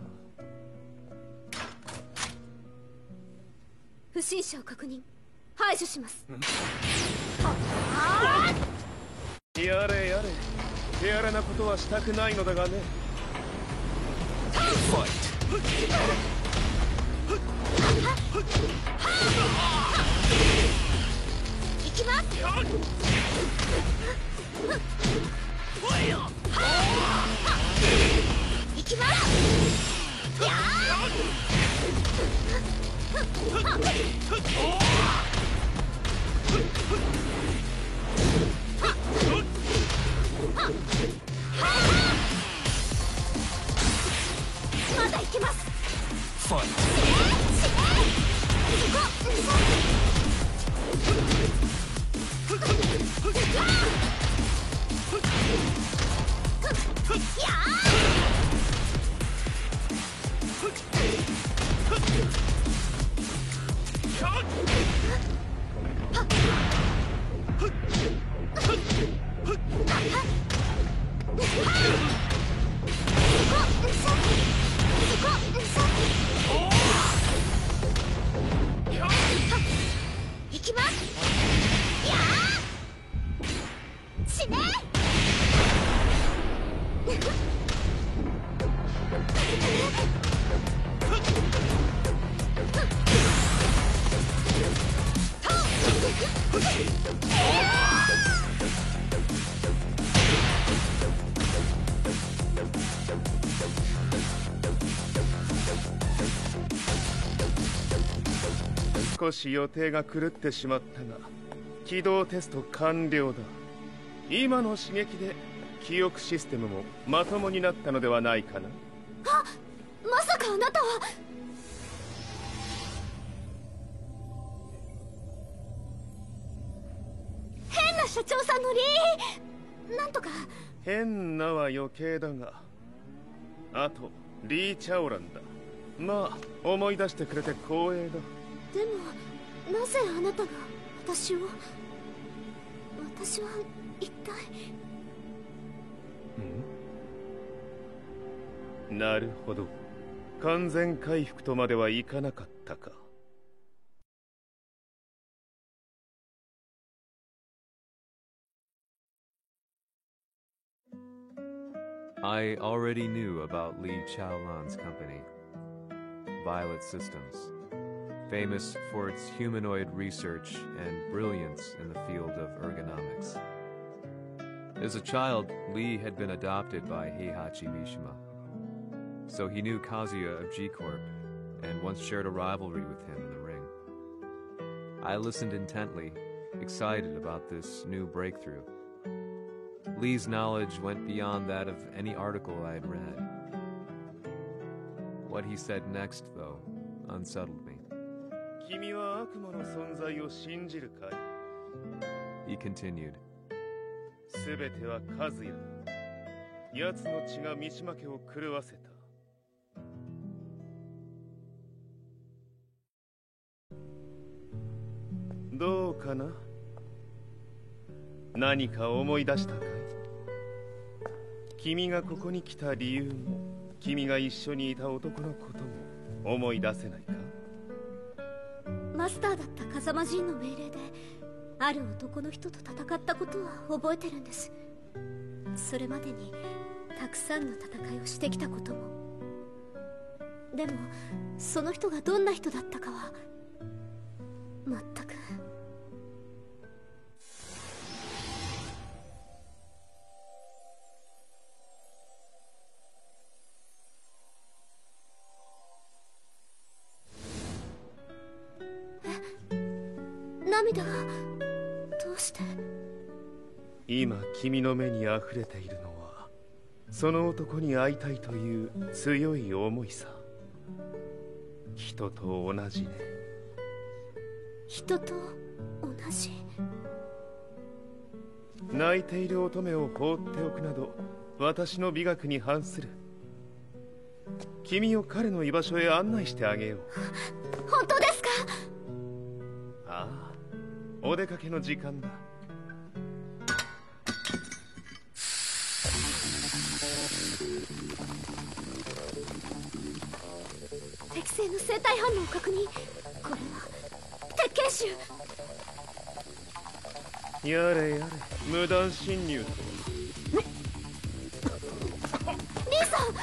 不審者を確認。排除します。やれやれ。手荒なことはしたくないのだがね。行きます。行きます。まだ行けます。少し予定が狂ってしまったが起動テスト完了だ。今の刺激で記憶システムもまともになったのではないかな。あ、まさかあなたは。変な社長さんのリーなんとか。変なは余計だが、あとリー・チャオランだ。まあ思い出してくれて光栄だ。でもなぜあなたが私は一体。なるほど。完全回復とまではいかなかったか。I already knew about Lee Chaolan's company, Violet Systems, famous for its humanoid research and brilliance in the field of ergonomics. As a child, Lee had been adopted by Heihachi Mishima, so he knew Kazuya of G-Corp and once shared a rivalry with him in the ring. I listened intently, excited about this new breakthrough. Lee's knowledge went beyond that of any article I had read. What he said next, though, unsettled me. 君は悪魔の存在を信じるかい? He continued. すべてはカズヤ。奴の血が三島家を狂わせた。どうかな？何か思い出したかい？君がここに来た理由も、君が一緒にいた男のことも思い出せないか？マスターだった風間陣の命令である男の人と戦ったことは覚えてるんです。それまでにたくさんの戦いをしてきたことも。でもその人がどんな人だったかは全く。涙がどうして？今君の目に溢れているのはその男に会いたいという強い思いさ。人と同じね。人と同じ？泣いている乙女を放っておくなど私の美学に反する。君を彼の居場所へ案内してあげよう。本当ですか？ああ、お出かけの時間だ。適正の生体反応を確認。これは鉄拳臭。やれやれ、無断侵入とは。兄さん！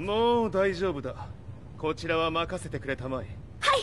もう大丈夫だ。こちらは任せてくれたまえ。はい。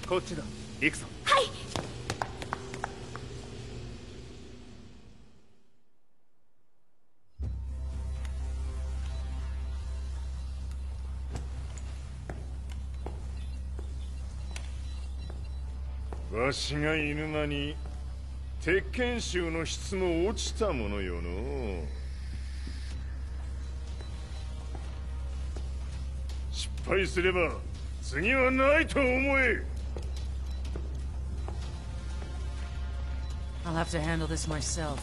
こっちだ。行くぞ。はい。わしが犬間に鉄拳衆の質も落ちたものよの。失敗すれば次はないと思え。I'll have to handle this myself.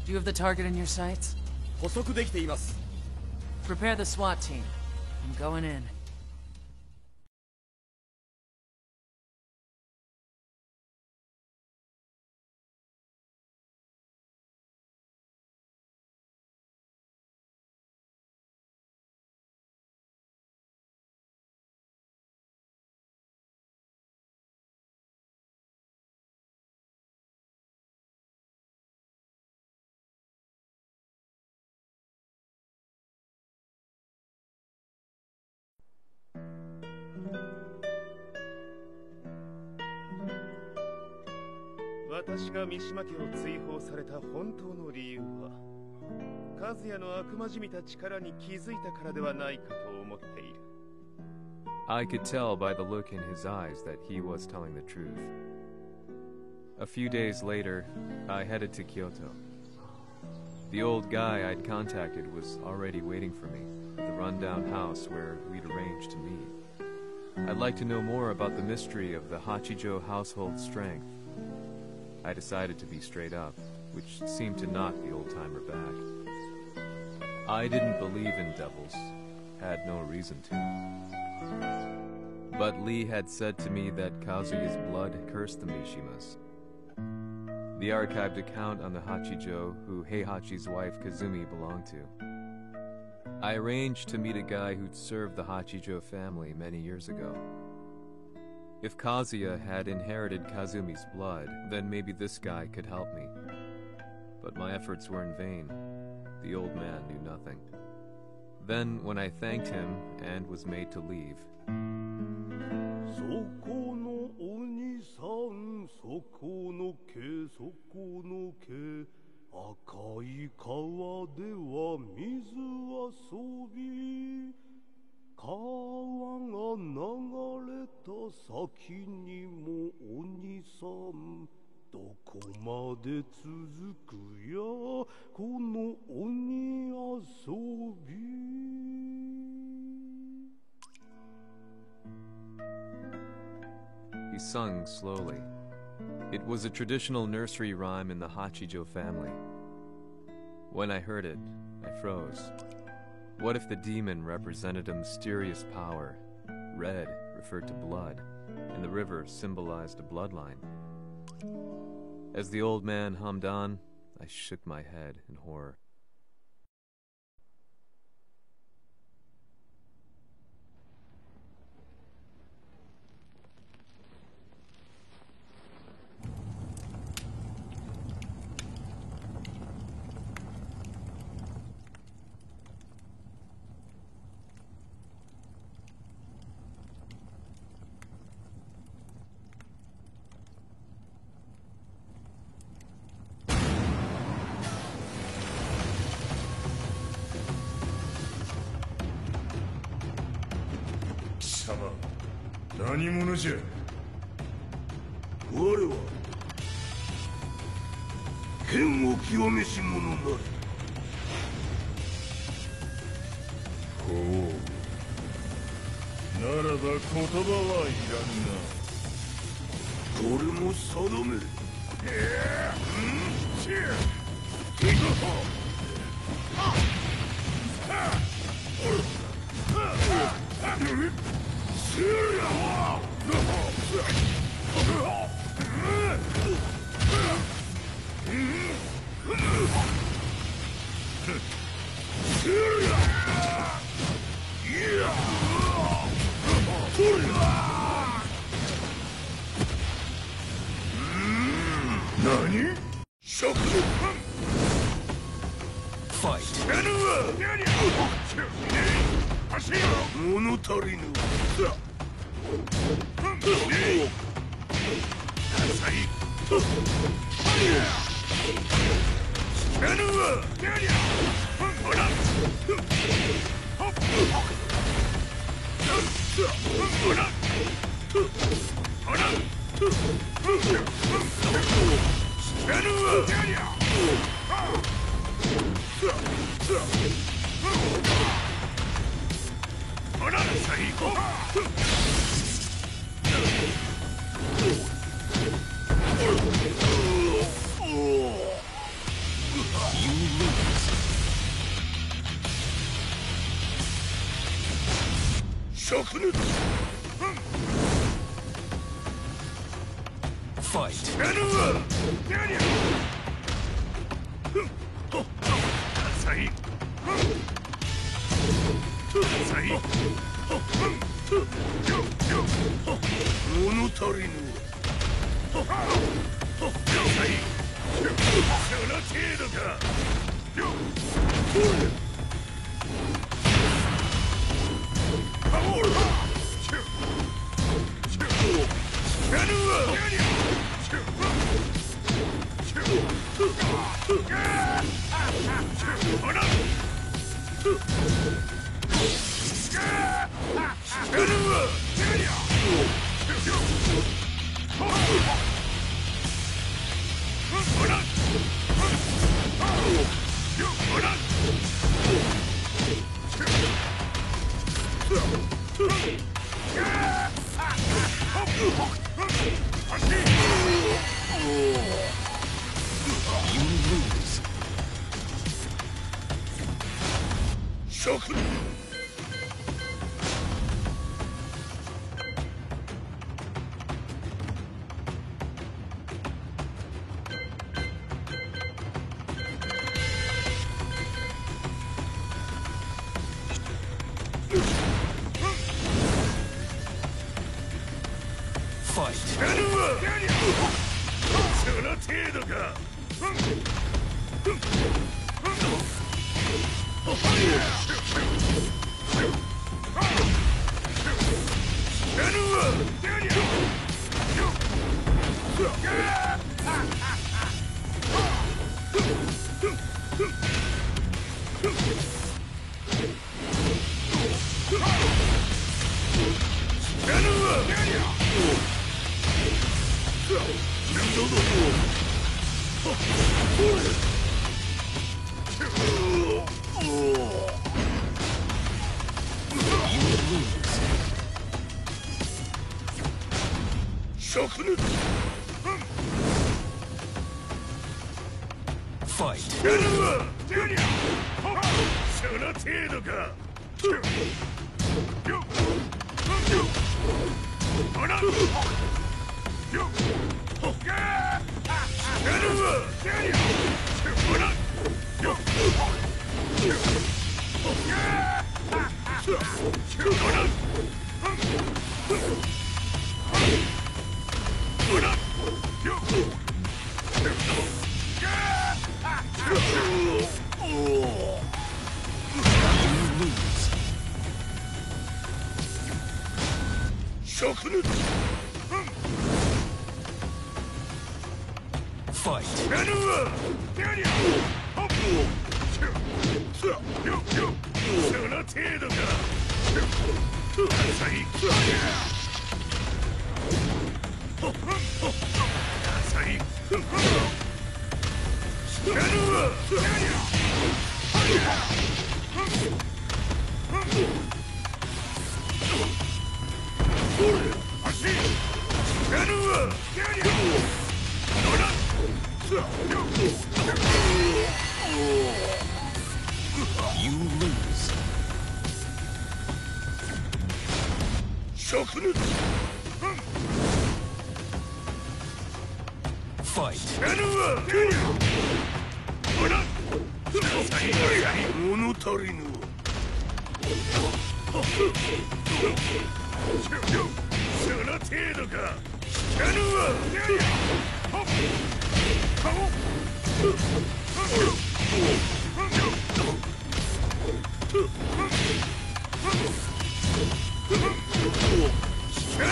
Do you have the target in your sights? 捕捉できています。 Prepare the SWAT team. I'm going in.「私が三島家を追放された本当の理由は和也の悪魔じみた力に気づいたからではないかと思っている。 I could tell by the look in his eyes that he was telling the truth. A few days later, I headed to Kyoto. The old guy I'd contacted was already waiting for me at the rundown house where we'd arranged to meet. I'd like to know more about the mystery of the Hachijo household strength. I decided to be straight up, which seemed to knock the old-timer back. I didn't believe in devils, had no reason to. But Lee had said to me that Kazuya's blood cursed the Mishimas. The archived account on the Hachijo who Heihachi's wife Kazumi belonged to. I arranged to meet a guy who'd served the Hachijo family many years ago. If Kazuya had inherited Kazumi's blood, then maybe this guy could help me. But my efforts were in vain. The old man knew nothing. Then, when I thanked him and was made to leave, そこの鬼さん、そこの毛、そこの毛、赤い川では水遊び、川が流れた先にも鬼さん、どこまで続くやこの鬼遊び。 he sung slowly. It was a traditional nursery rhyme in the Hachijo family. When I heard it, I froze. What if the demon represented a mysterious power? Red referred to blood, and the river symbolized a bloodline. As the old man hummed on, I shook my head in horror. Sama, 何者じゃ。我は剣を極めし者なり。ほう。ならば言葉はいらんな。これも定め。何？ 物足りぬ。死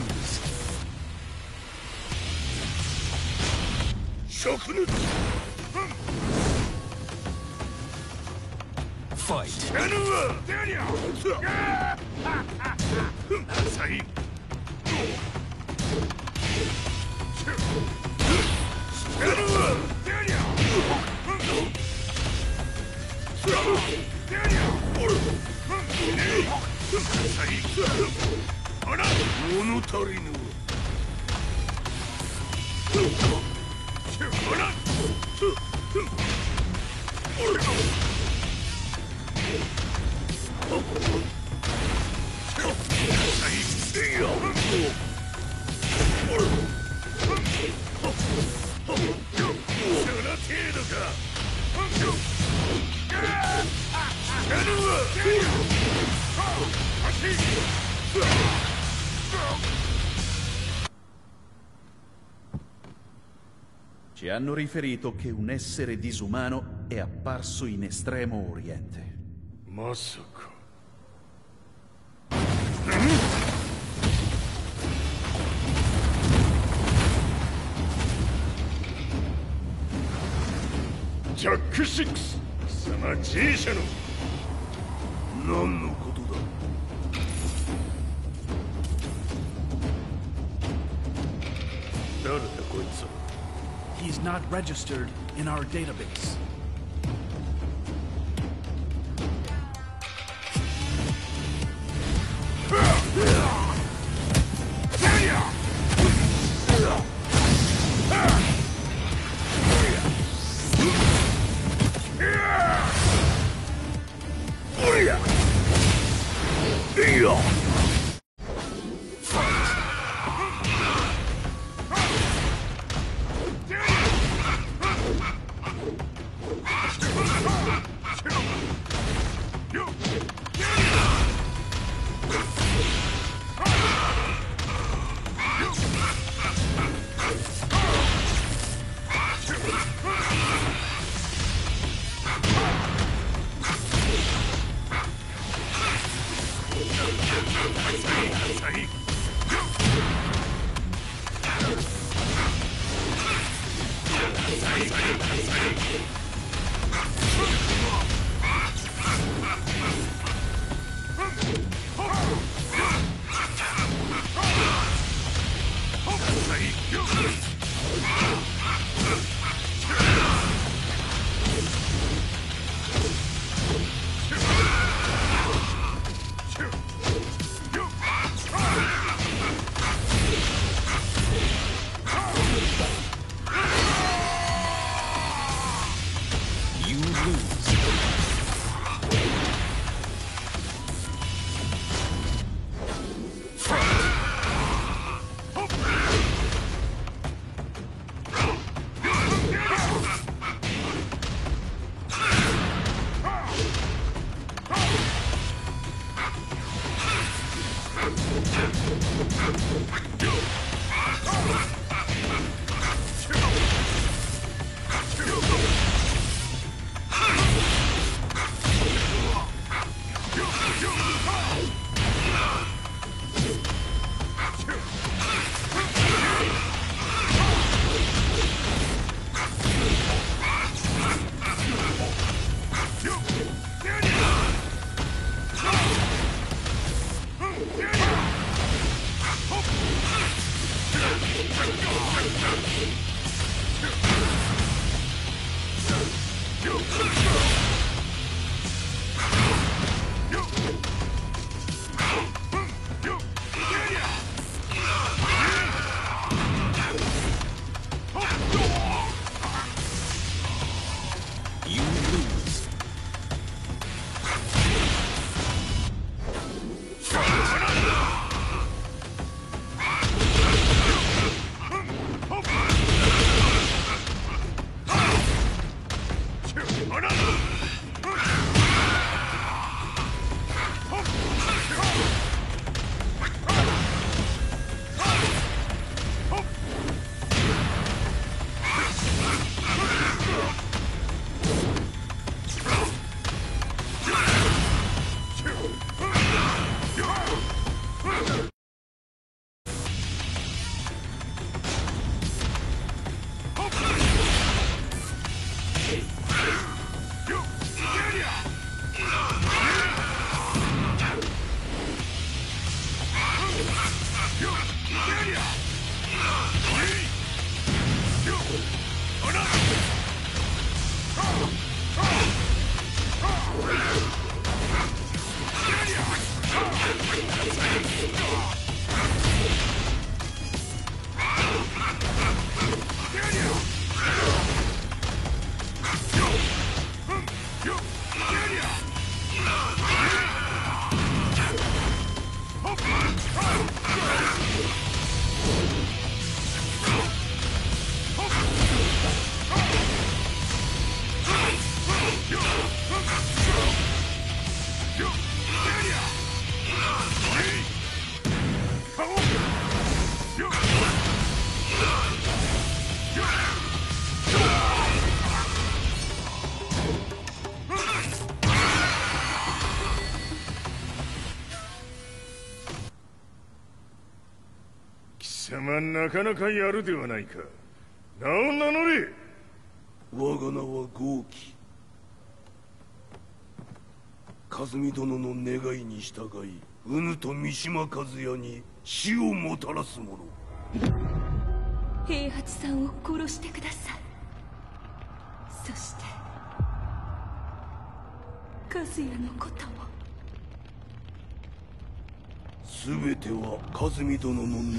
lose. Fight. Ci hanno riferito che un essere disumano è apparso in Estremo Oriente. Masaka. Jack 6、貴様 G 社の何のことだ。誰だこいつは。He's not registered in our database. Or not! 貴様なかなかやるではないか。名を名乗れ。我が名は豪輝。和美殿の願いに従い、うぬと三島和也に死をもたらす者。平八さんを殺してください。そして和也のことも。全ては和美殿の願い。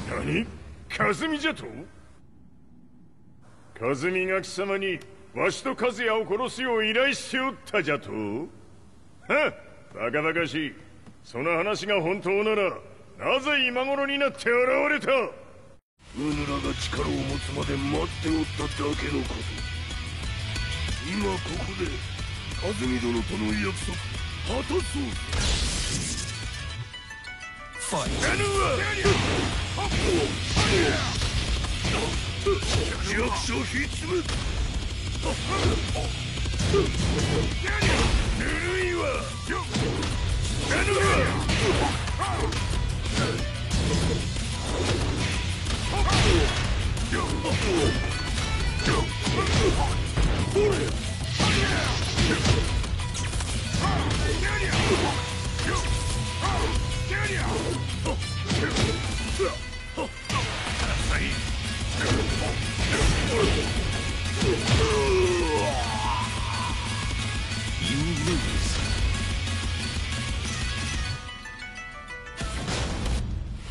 何？和美じゃと？和美が貴様にわしと和也を殺すよう依頼しておったじゃと？はっ、バカバカしい。その話が本当ならなぜ今頃になって現れた？うぬらが力を持つまで待っておっただけのこと。今ここで和美殿との約束果たそう。ファイト。弱者ひっつむ。ぬるいわ。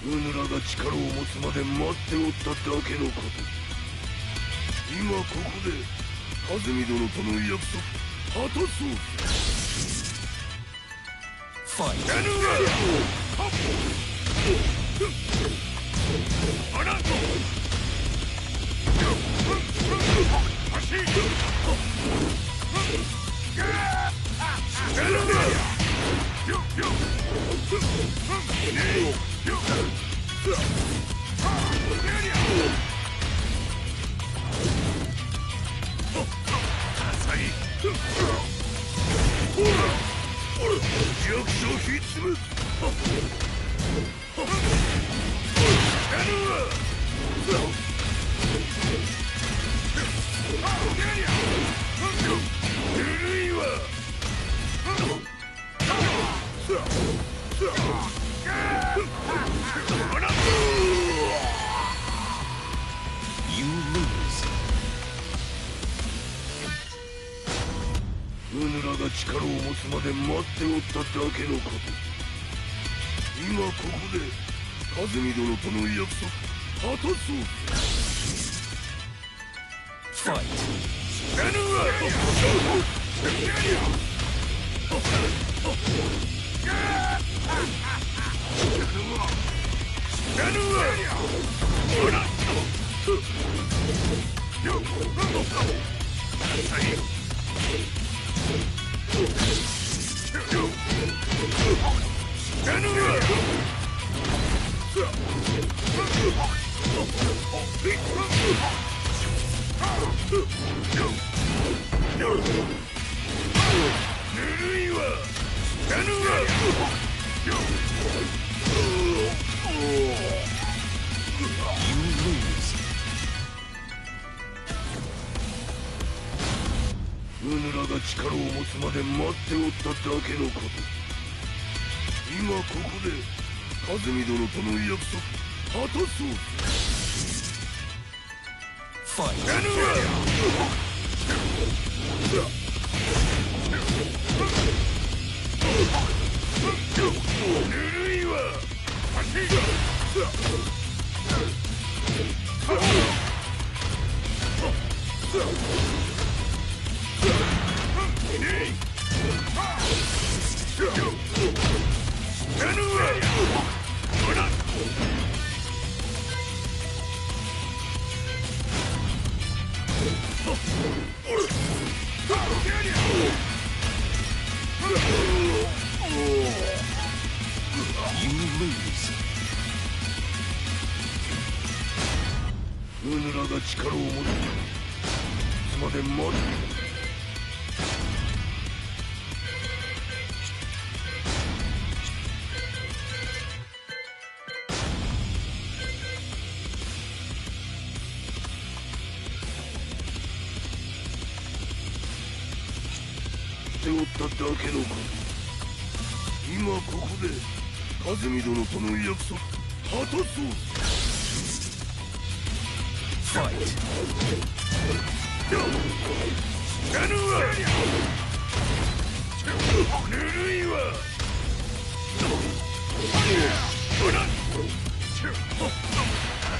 うぬらが力を持つまで待っておっただけのこと。今ここで和美殿との約束果たそう。ファイト。弱者ひっつむ。ぬるいわ。うぬらが力を持つまで待っておっただけのこと。今ここで和美殿との約束果たそう。ファイト。ぬるいわ。うぬらが力を持つまで待っておっただけのこと。今ここで和美殿との約束果たそう。ファイト。ぬるいわ。うぬらが力を持つまで待つ。おっただけのこと。今ここで風見殿との約束果たそう。ファイト。知らぬわ。ぬるいわ。ほら。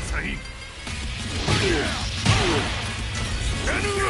浅い。知らぬわ。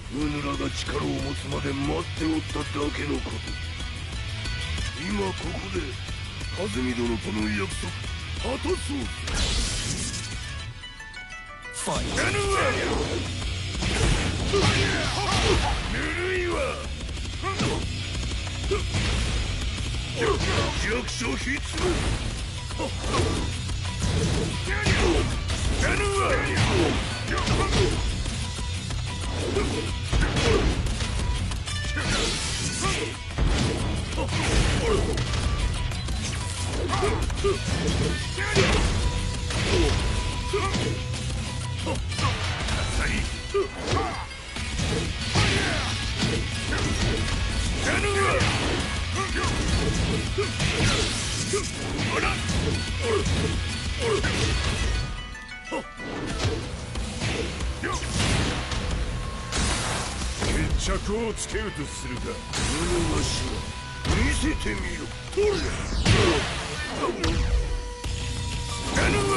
うぬらが力を持つまで待っておっただけのこと。今ここで風見殿との約束果たそう。ファイト。ぬるいわ。弱小必須。やるわ。決着をつけるとするか。無のわしは見せてみろ。やるわ。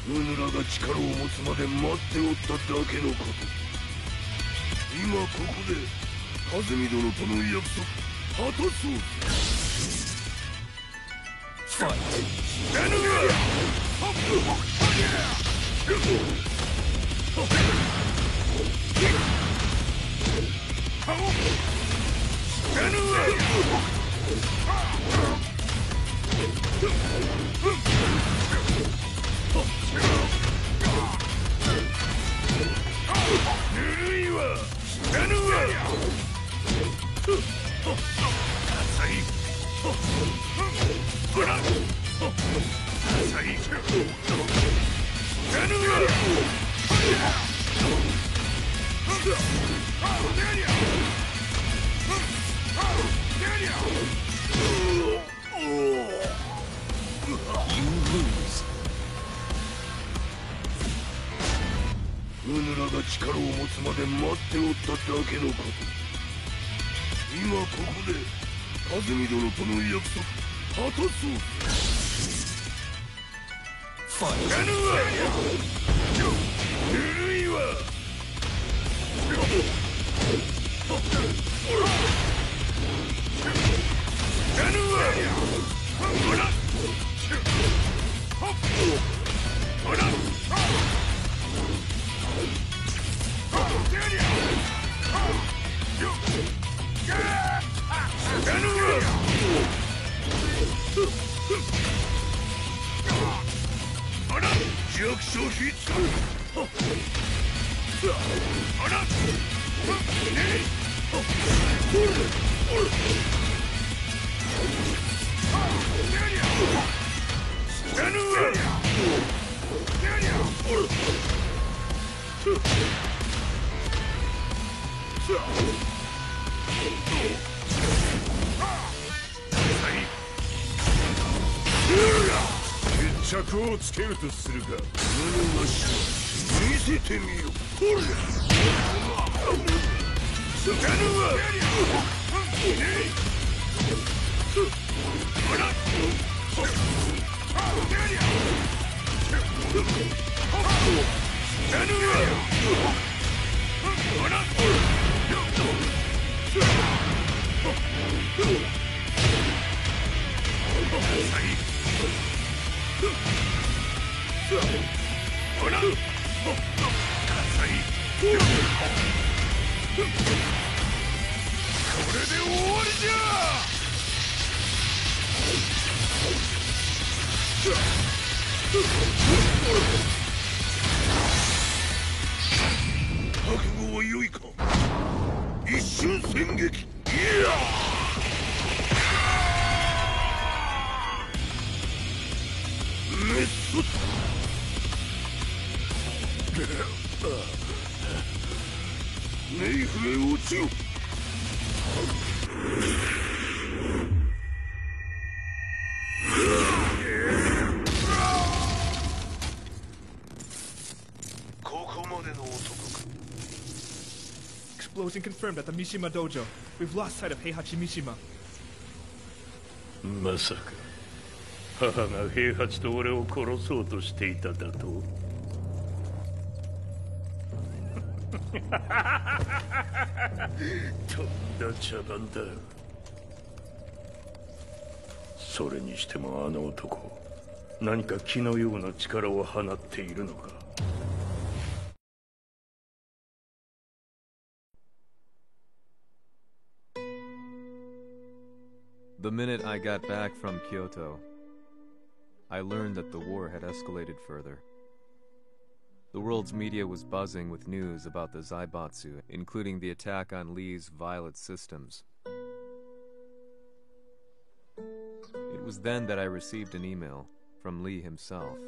うぬらが力を持つまで待っておっただけのこと。今ここで風見殿との約束果たそう。ファイト。やるわ。やるわ。ぬるいわ。やるわ。浅い。ほら。浅い。やるわ。うぬらが力を持つまで待っておっただけのこと。今ここで風見殿との約束果たそう。ファイト。やるわ。ぬるいわ。やるわ。ほら。ほら。弱小必須。や決着をつけるとするか。物わしは見せてみよ。ほらスキャヌはこれで終わりじゃ。覚悟は良いか。一瞬戦撃。いやメッソネイフへ落ちよ。Explosion confirmed at the Mishima Dojo. We've lost sight of Heihachi Mishima. まさか母が平八と俺を殺そうとしていただと。とんだ茶番だ。それにしてもあの男、何か気のような力を放っているのか。The minute I got back from Kyoto, I learned that the war had escalated further. The world's media was buzzing with news about the Zaibatsu, including the attack on Lee's Violet systems. It was then that I received an email from Lee himself,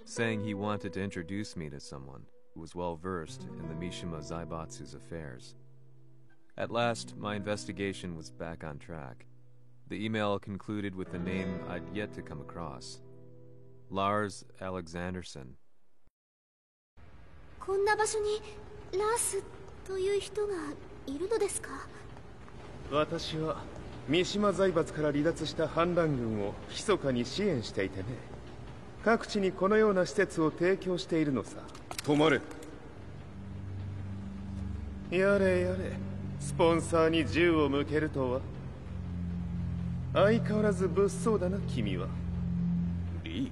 saying he wanted to introduce me to someone who was well versed in the Mishima Zaibatsu's affairs. At last, my investigation was back on track. The email concluded with a name I'd yet to come across. Lars Alexanderson. こんな場所にラースという人がいるのですか？私は三島財閥から離脱した反乱軍を密かに支援していてね。各地にこのような施設を提供しているのさ。止まれ。やれやれ、スポンサーに銃を向けるとは。相変わらず物騒だな、君は。リー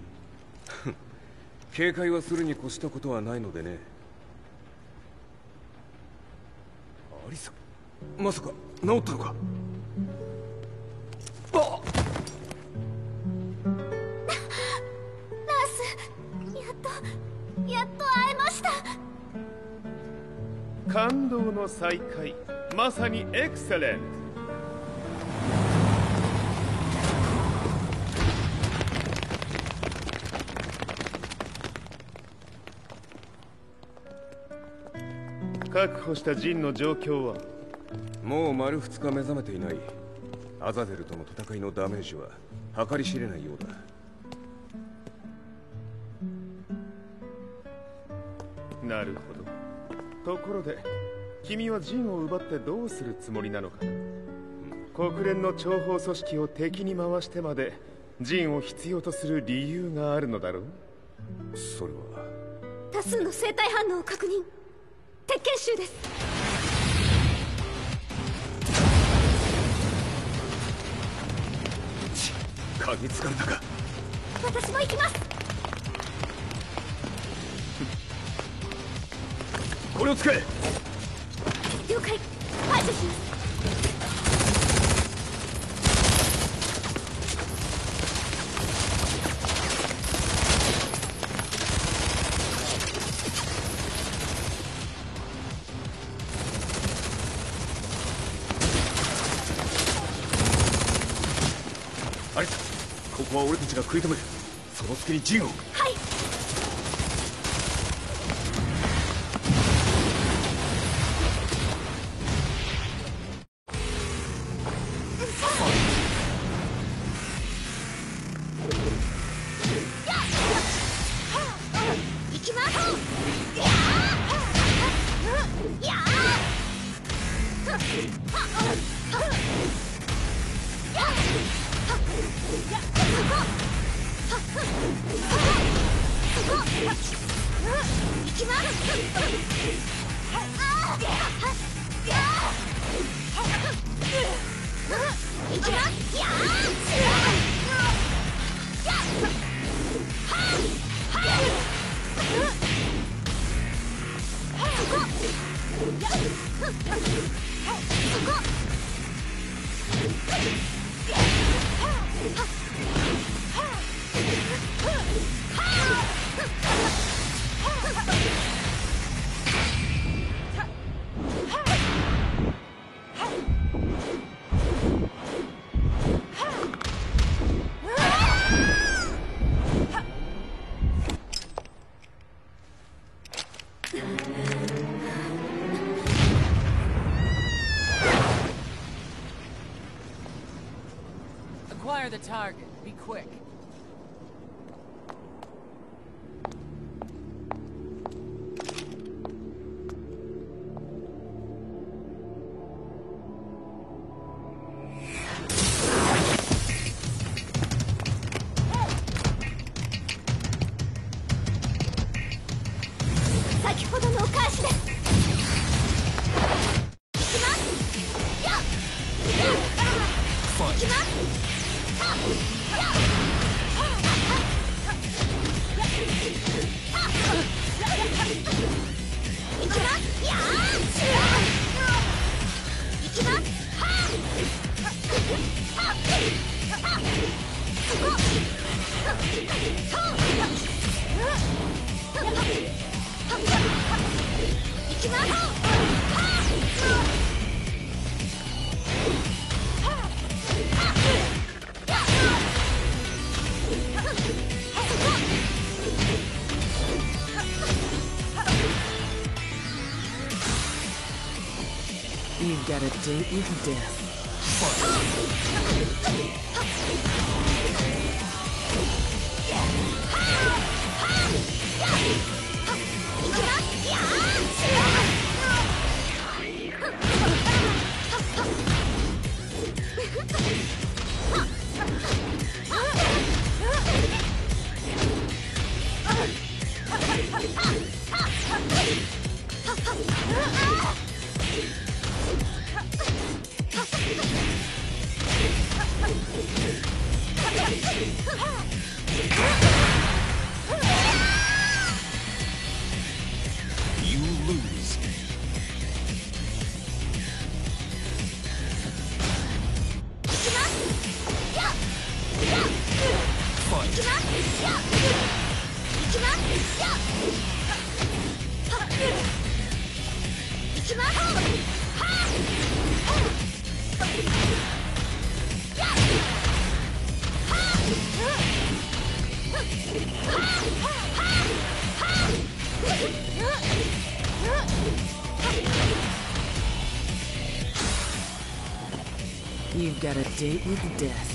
警戒はするに越したことはないのでね。アリサ、まさか治ったのか？ラース、やっと会えました。感動の再会、まさにエクセレント。確保したジンの状況は？もう丸2日目覚めていない。アザゼルとの戦いのダメージは計り知れないようだ。なるほど。ところで君はジンを奪ってどうするつもりなのかな？国連の諜報組織を敵に回してまでジンを必要とする理由があるのだろう？それは多数の生体反応を確認。鉄拳衆です。嗅ぎつかれたか。私も行きます。これを使え。了解。排除します。アリサ、ここは俺たちが食い止める。その隙にジンを。はい。Acquire the target. Be quick. You've got a date with death. You lose. You've got a date with death.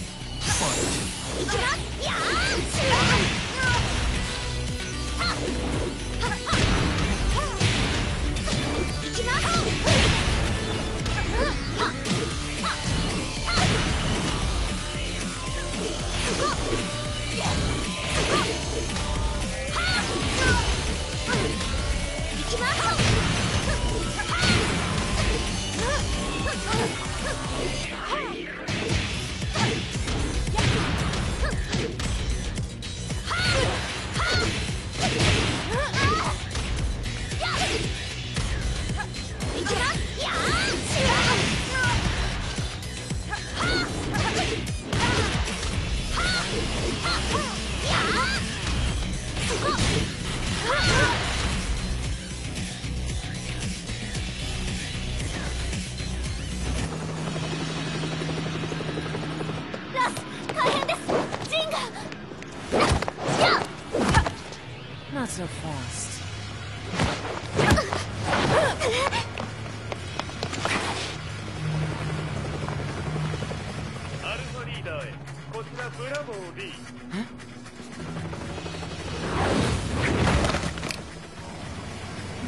リー。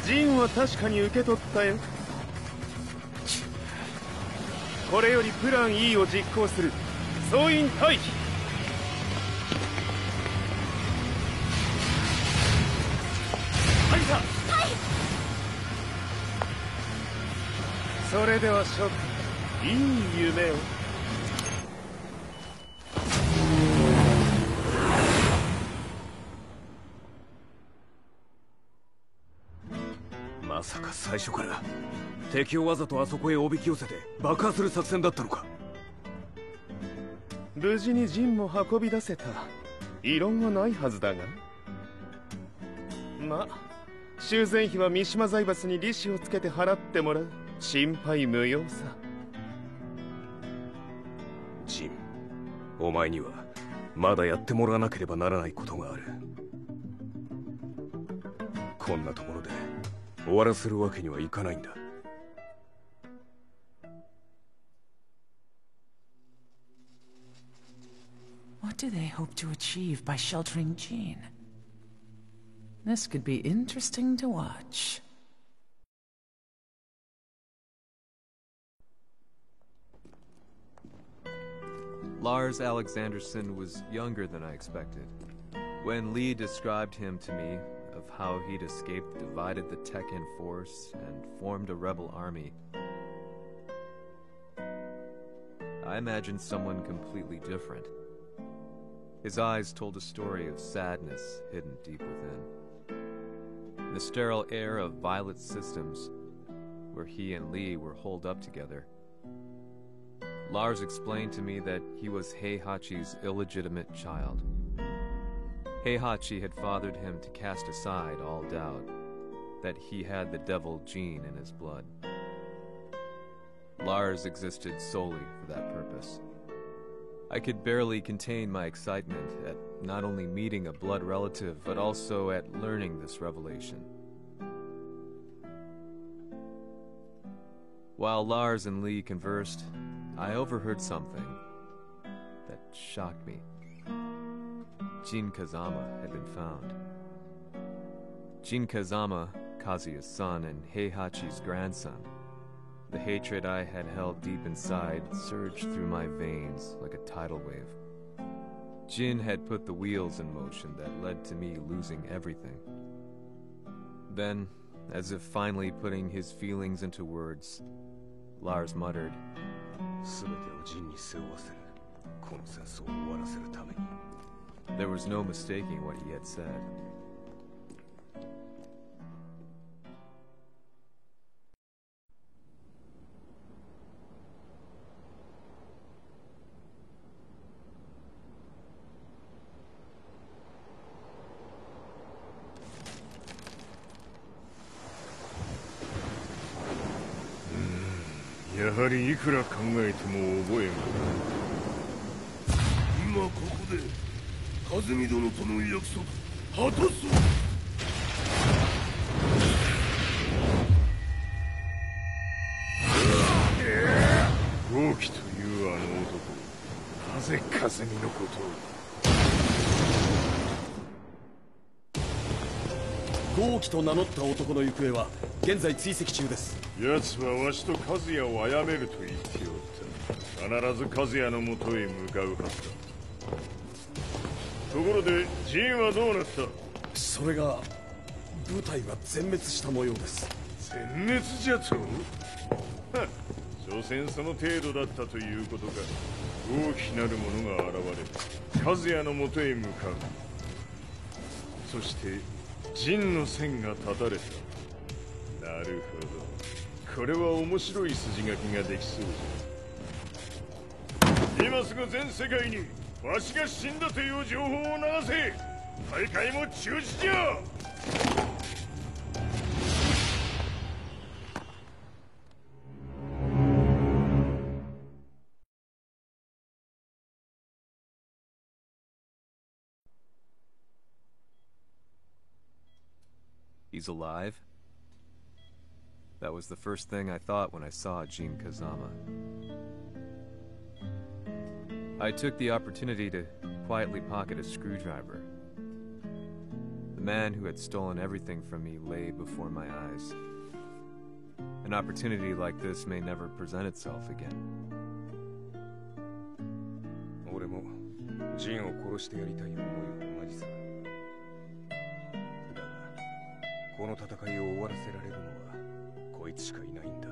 ジンは確かに受け取ったよ。これよりプラン E を実行する。総員退避。はいさ。はい。それでは諸君、いい夢を。まさか最初から敵をわざとあそこへおびき寄せて爆破する作戦だったのか。無事にジンも運び出せた。異論はないはずだが。ま、修繕費は三島財閥に利子をつけて払ってもらう。心配無用さ。ジン、お前にはまだやってもらわなければならないことがある。こんなところで終わらせるわけにはいかないんだ。What do they hope to achieve by sheltering Jean? This could be interesting to watch. Lars Alexanderson was younger than I expected. When Lee described him to me, of how he'd escaped, divided the Tekken force, and formed a rebel army, I imagined someone completely different. His eyes told a story of sadness hidden deep within. The sterile air of Violet Systems, where he and Lee were holed up together. Lars explained to me that he was Heihachi's illegitimate child. Heihachi had fathered him to cast aside all doubt that he had the devil gene in his blood. Lars existed solely for that purpose. I could barely contain my excitement at not only meeting a blood relative, but also at learning this revelation. While Lars and Lee conversed, I overheard something that shocked me. Jin Kazama had been found. Jin Kazama, Kazuya's son and Heihachi's grandson. The hatred I had held deep inside surged through my veins like a tidal wave. Jin had put the wheels in motion that led to me losing everything. Then, as if finally putting his feelings into words, Lars muttered, There was no mistaking what he had said.やはりいくら考えても覚えが今ここで和美殿との約束果たそう。豪輝というあの男、なぜ風見のことを。豪輝と名乗った男の行方は現在追跡中です。奴はわしと和也を殺めると言っておった。必ず和也のもとへ向かうはずだ。ところでジンはどうなった？それが部隊は全滅した模様です。全滅じゃと？所詮その程度だったということか。大きなる者が現れ和也のもとへ向かう。そしてジンの線が断たれた。なるほど。これは面白い筋書きができそうじゃ。今すぐ全世界にわしが死んだという情報を流せ。大会も中止じゃ。He's alive? That was the first thing I thought when I saw Jin Kazama. I took the opportunity to quietly pocket a screwdriver. The man who had stolen everything from me lay before my eyes. An opportunity like this may never present itself again. 俺もジンを殺してやりたい思いは同じさ。だが、この戦いを終わらせられるのはこいつしかいないんだ。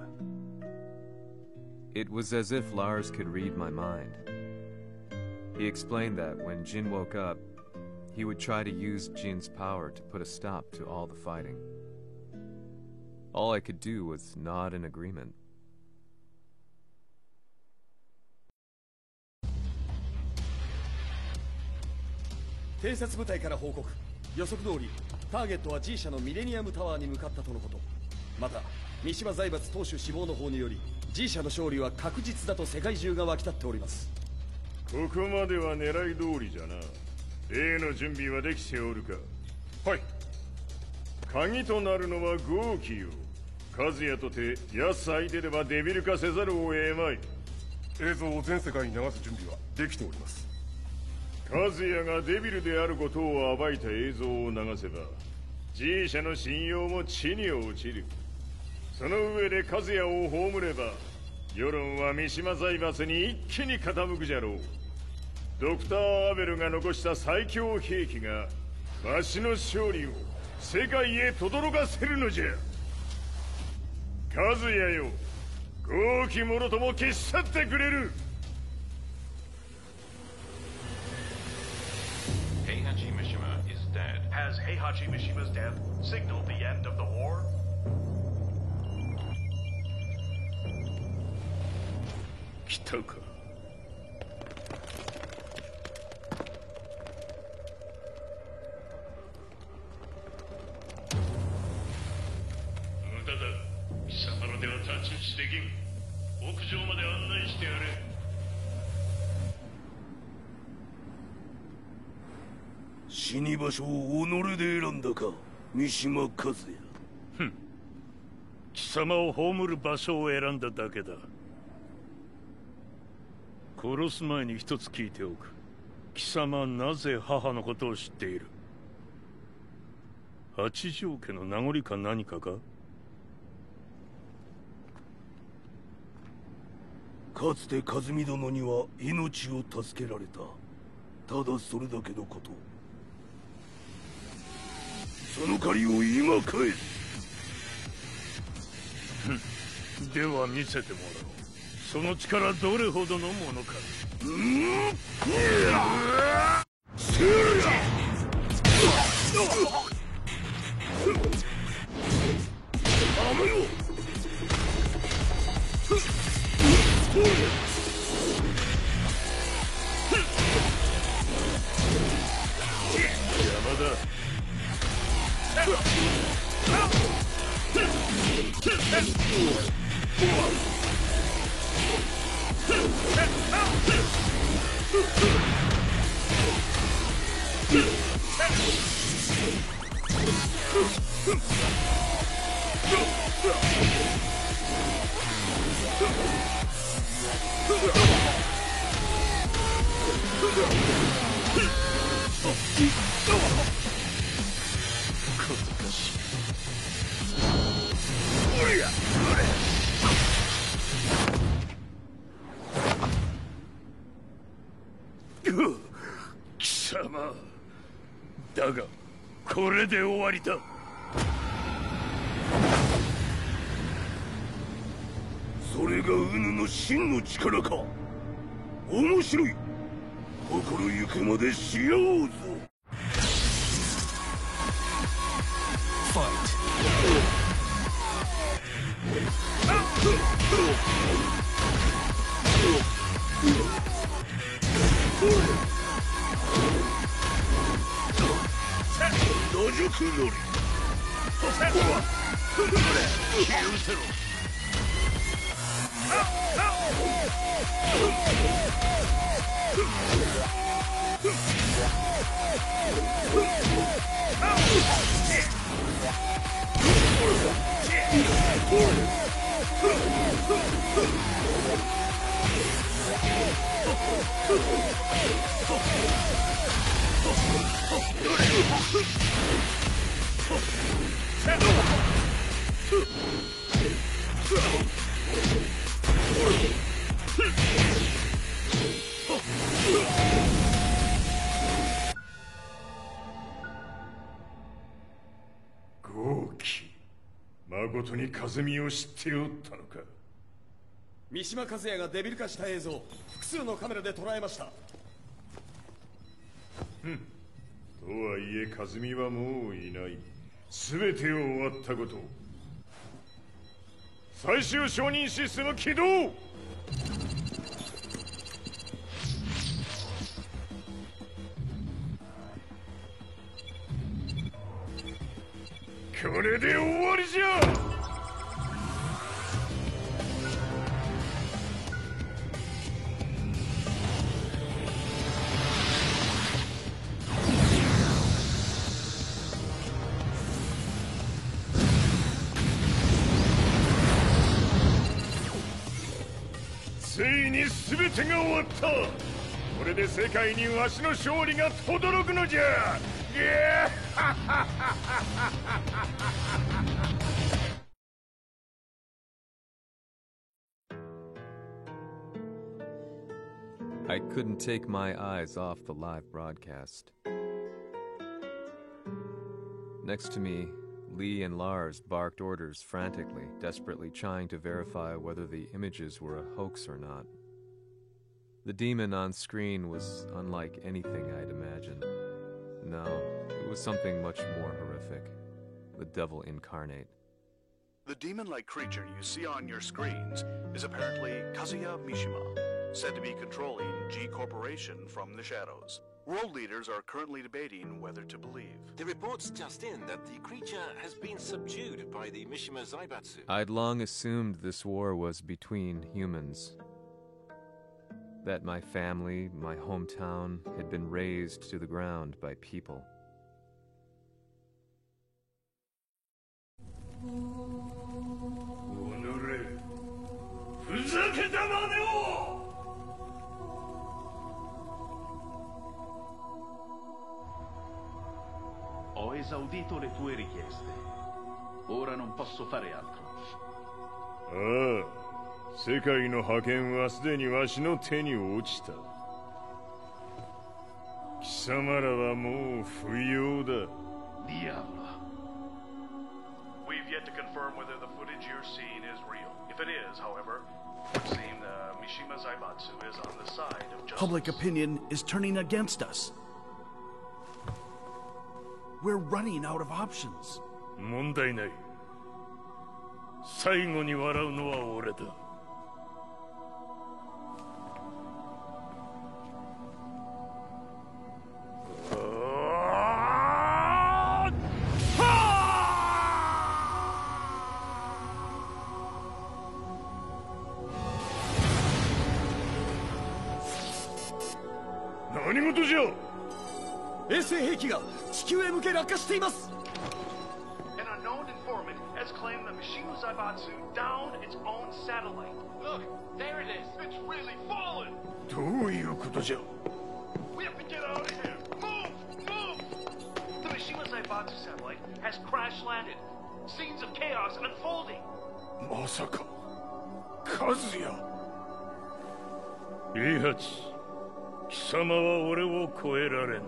It was as if Lars could read my mind. He explained that when Jin woke up, he would try to use Jin's power to put a stop to all the fighting. All I could do was nod in agreement. 偵察部隊から報告。予測通り、ターゲットは G 社のミレニアムタワーに向かったとのこと。また、三島財閥当主死亡の方により、G 社の勝利は確実だと世界中が沸き立っております。ここまでは狙い通りじゃな。例の準備はできておるか。はい。鍵となるのは豪気よ。和也とて奴相手ではデビル化せざるを得まい。映像を全世界に流す準備はできております。和也がデビルであることを暴いた映像を流せば G 社の信用も地に落ちる。その上で和也を葬れば世論は三島財閥に一気に傾くじゃろう。ドクター・アベルが残した最強兵器がわしの勝利を世界へ轟かせるのじゃ。和也よ、豪気者とも消し去ってくれる。Heihachi Mishima is dead. Has Heihachi Mishima's death signaled the end of the war? 来たか。無駄だ。貴様らでは太刀打ちできん。屋上まで案内してやれ。死に場所を己で選んだか、三島和也。ふん。貴様を葬る場所を選んだだけだ。殺す前に一つ聞いておく。貴様はなぜ母のことを知っている？八条家の名残か何かか？かつて和美殿には命を助けられた。ただそれだけのこと。その借りを今返す。では見せてもらおう。その力どれほどのものか。貴様だがこれで終わりだ。それがウヌの真の力か。面白い。心ゆくまでしようぞ。野宿乗り。気を失せろ。豪輝、誠に風見を知っておったのか。三島和也がデビル化した映像、複数のカメラで捉えました。とはいえ風見はもういない。全てを終わったこと。最終承認システム起動。これで終わりじゃ。ついに全てが終わった。これで世界にわしの勝利が轟くのじゃ。I couldn't take my eyes off the live broadcast. Next to me, Lee and Lars barked orders frantically, desperately trying to verify whether the images were a hoax or not. The demon on screen was unlike anything I'd imagined. No, it was something much more horrific. The devil incarnate. The demon-like creature you see on your screens is apparently Kazuya Mishima, said to be controlling G Corporation from the shadows. World leaders are currently debating whether to believe. The reports just in that the creature has been subdued by the Mishima Zaibatsu. I'd long assumed this war was between humans. That my family, my hometown, had been razed to the ground by people. Ho esaudito le tue richieste. Ora non posso fare altro. 世界の覇権はすでにわしの手に落ちた。貴様らはもう不要だ。Diavolo. We've yet to confirm whether the footage you're seeing is real. If it is, however, it would seem the Mishima Zaibatsu is on the side of justice. Public opinion is turning against us. We're running out of options. 問題ない。最後に笑うのは俺だ。何事じゃ。衛星兵器が地球へ向け落下しています。 An unknown informant has claimed the Mishima Zaibatsu downed its own satellite. Look, there it is. It's really fallen. どういうことじゃ。 We have to get out of here. Move, move. The Mishima Zaibatsu satellite has crash landed. Scenes of chaos unfolding. まさか、和也。イハチ、貴様は俺を超えられん。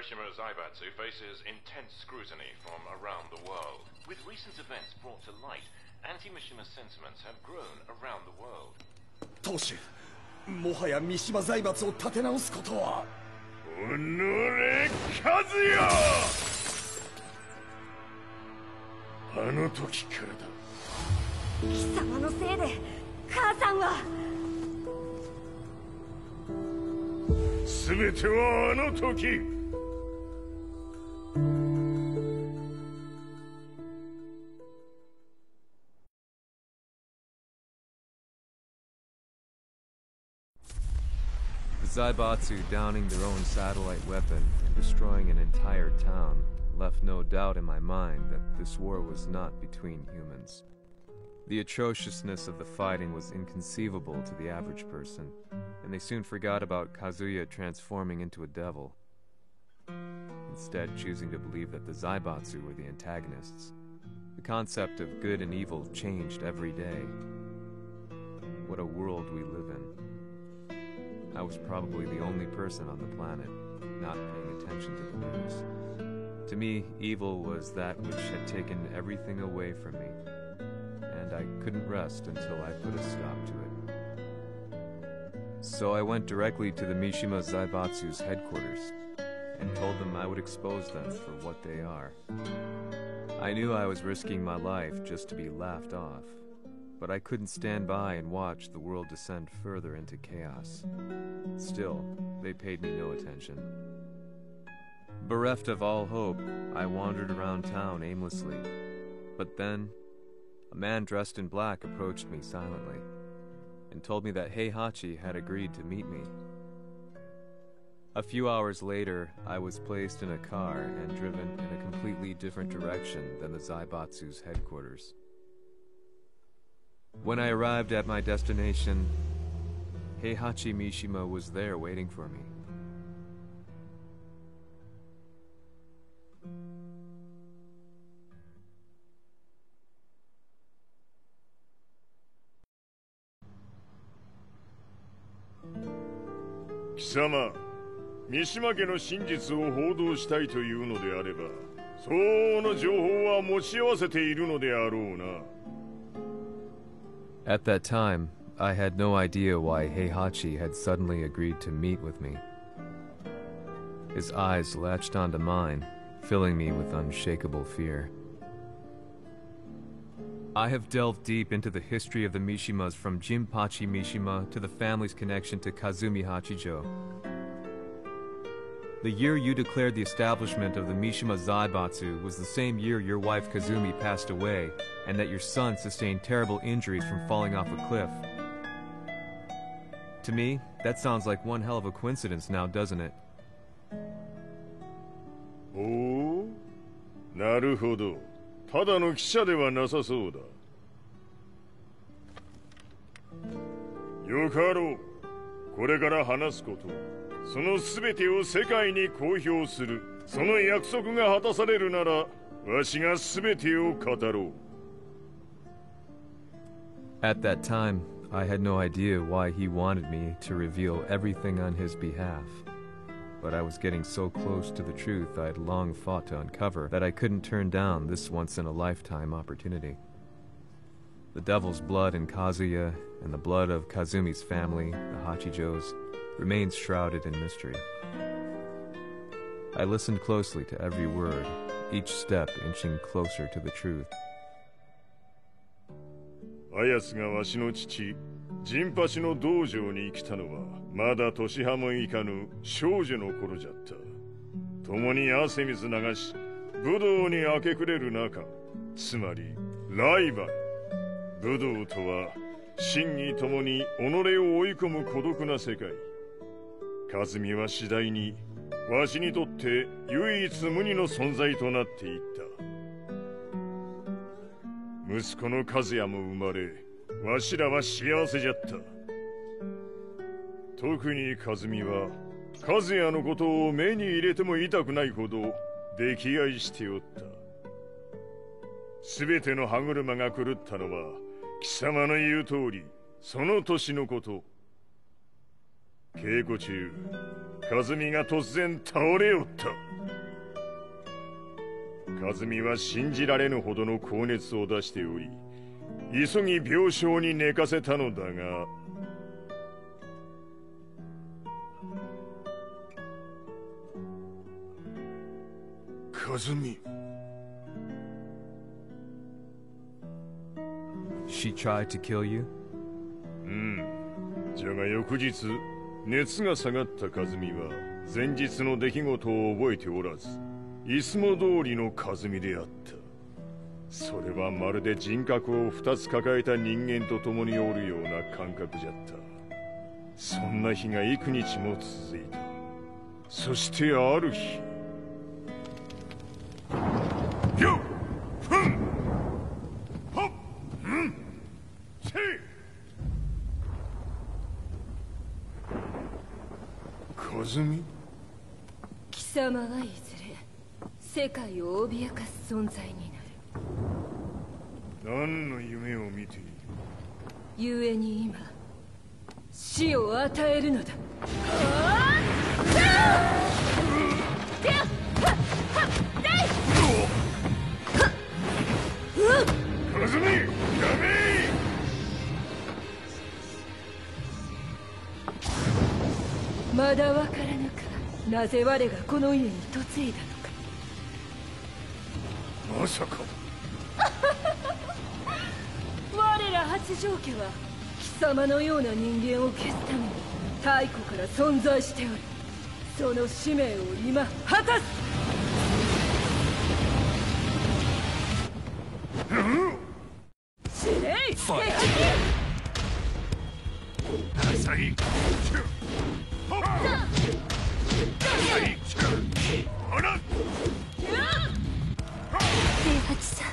Mishima Zaibatsu faces intense scrutiny from around the world. With recent events brought to light, anti-Mishima sentiments have grown around the world. 当主、もはや三島財閥を立て直すことは。おのれ、和也！あの時からだ。貴様のせいで母さんは。全てはあの時。The Zaibatsu downing their own satellite weapon and destroying an entire town left no doubt in my mind that this war was not between humans. The atrociousness of the fighting was inconceivable to the average person, and they soon forgot about Kazuya transforming into a devil, instead choosing to believe that the Zaibatsu were the antagonists. The concept of good and evil changed every day. What a world we live in. I was probably the only person on the planet not paying attention to the news. To me, evil was that which had taken everything away from me, and I couldn't rest until I put a stop to it. So I went directly to the Mishima Zaibatsu's headquarters and told them I would expose them for what they are. I knew I was risking my life just to be laughed off, but I couldn't stand by and watch the world descend further into chaos. Still, they paid me no attention. Bereft of all hope, I wandered around town aimlessly. But then, a man dressed in black approached me silently and told me that Heihachi had agreed to meet me. A few hours later, I was placed in a car and driven in a completely different direction than the Zaibatsu's headquarters. When I arrived at my destination, Heihachi Mishima was there waiting for me. Kisama, 三島家の真実を報道したいというのであれば、相応の情報は持ち合わせているのであろうな。At that time, I had no idea why Heihachi had suddenly agreed to meet with me. His eyes latched onto mine, filling me with unshakable fear. I have delved deep into the history of the Mishimas from Jinpachi Mishima to the family's connection to Kazumi Hachijo. The year you declared the establishment of the Mishima Zaibatsu was the same year your wife Kazumi passed away, and that your son sustained terrible injuries from falling off a cliff. To me, that sounds like one hell of a coincidence now, doesn't it? Oh? なるほど。ただの記者ではなさそうだ。よかろう。これから話すこと、その全てを世界に公表する。その約束が果たされるなら、わしが全てを語ろう。At that time, I had no idea why he wanted me to reveal everything on his behalf. But I was getting so close to the truth I had long fought to uncover that I couldn't turn down this once-in-a-lifetime opportunity. The devil's blood in Kazuya and the blood of Kazumi's family, the Hachijos, remains shrouded in mystery. I listened closely to every word, each step inching closer to the truth. あやつがわしの父、陣八の道場に来たのは、まだ年端もいかぬ少女の頃じゃった。共に汗水流し、武道に明け暮れる中、つまりライバル。武道とは、真偽ともに己を追い込む孤独な世界。和美は次第に、わしにとって唯一無二の存在となっていった。息子の和也も生まれ、わしらは幸せじゃった。特に和美は、和也のことを目に入れても痛くないほど溺愛しておった。すべての歯車が狂ったのは、貴様の言う通り、その年のこと。稽古中、和美が突然倒れおった。和美は信じられぬほどの高熱を出しており、急ぎ病床に寝かせたのだが、和美。She tried to kill you? じゃが翌日、熱が下がった和美は、前日の出来事を覚えておらず、いつも通りの和美であった。それはまるで人格を二つ抱えた人間と共におるような感覚じゃった。そんな日が幾日も続いた。そしてある日。様はいずれ世界を脅かす存在になる。何の夢を見ている？故に今死を与えるのだ。カズミ、やめ！まだわからぬか、なぜ我がこの家に嫁いだのか。まさか我ら八丈家は貴様のような人間を消すために太古から存在しておる。その使命を今果たす。司令浅い平八さん。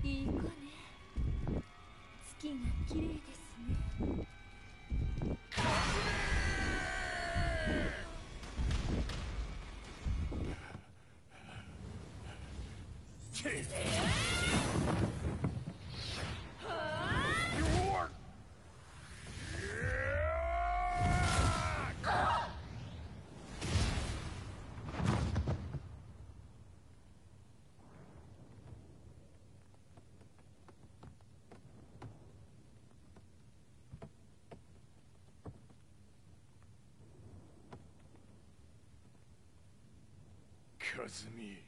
いい子ね。月が綺麗ですね。カズミ。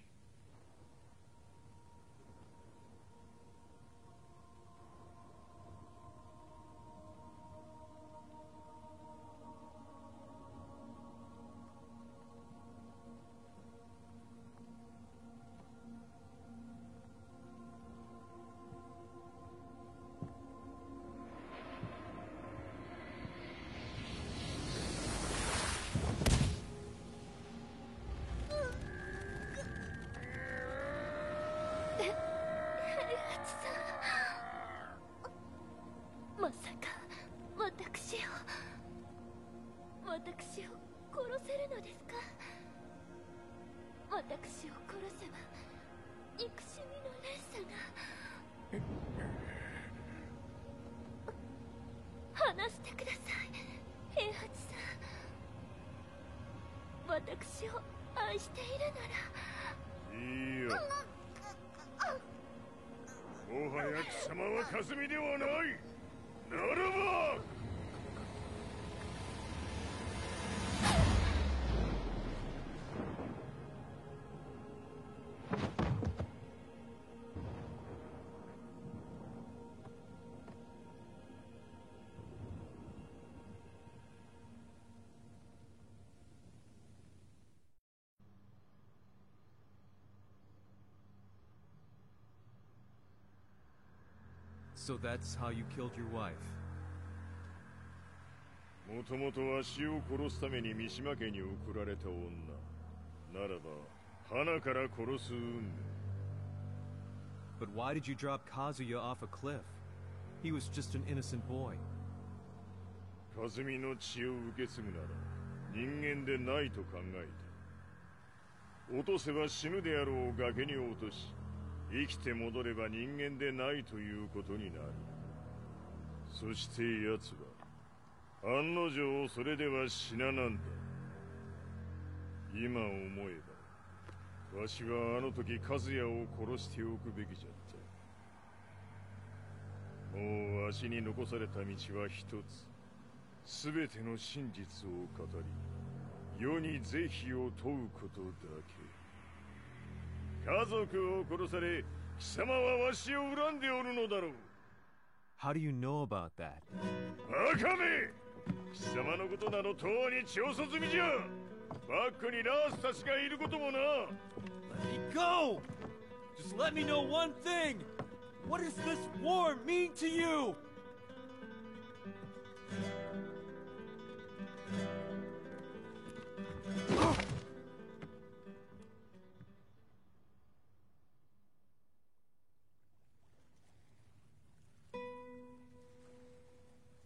まさか私を殺せるのですか？私を殺せば憎しみの連鎖が。話してください、平八さん。私を愛しているなら。いいよ。もはや貴様はカズミではない。ならばSo that's how you killed your wife? もともとわしを殺すために三島家に送られた女ならば花から殺す運命。 But why did you drop Kazuya off a cliff? He was just an innocent boy. カズミの血を受け継ぐなら人間でないと考えた。落とせば死ぬであろう崖に落とし、生きて戻れば人間でないということになる。そして奴は案の定それでは死ななんだ。今思えばわしはあの時和也を殺しておくべきじゃった。もうわしに残された道は一つ。全ての真実を語り世に是非を問うことだけ。家族を殺され貴様はわしを恨んでおるのだろう。 How do you know about that? バカめ！貴様のことなどとうに調査済みじゃ。バックにラースたちがいることもな。 Let me go! Just let me know one thing! What does this war mean to you?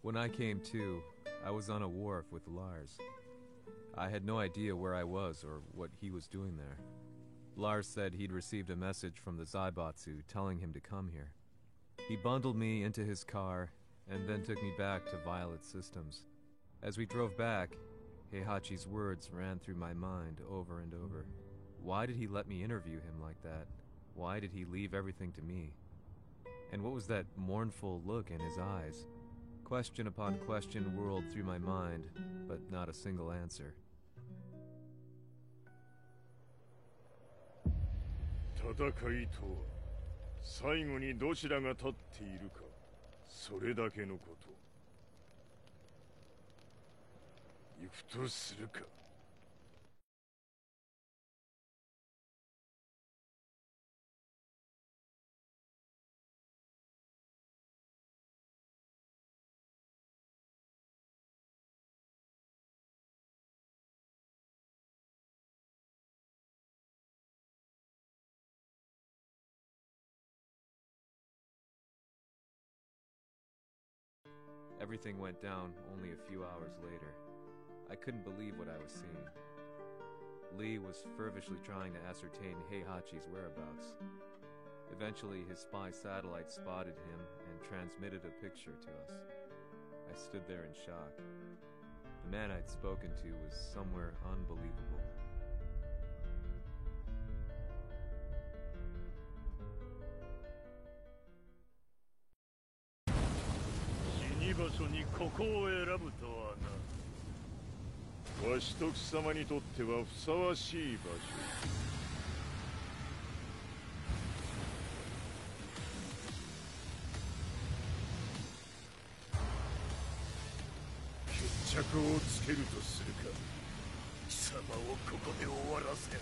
When I came to, I was on a wharf with Lars. I had no idea where I was or what he was doing there. Lars said he'd received a message from the Zaibatsu telling him to come here. He bundled me into his car and then took me back to Violet Systems. As we drove back, Heihachi's words ran through my mind over and over. Why did he let me interview him like that? Why did he leave everything to me? And what was that mournful look in his eyes? Question upon question whirled through my mind, but not a single answer. 戦いとは最後にどちらが立っているか、それだけのこと。行くとするか。Everything went down only a few hours later. I couldn't believe what I was seeing. Lee was feverishly trying to ascertain Heihachi's whereabouts. Eventually, his spy satellite spotted him and transmitted a picture to us. I stood there in shock. The man I'd spoken to was somewhere unbelievable. 場所にここを選ぶとはな。わしと貴様にとってはふさわしい場所。決着をつけるとするか。貴様をここで終わらせる。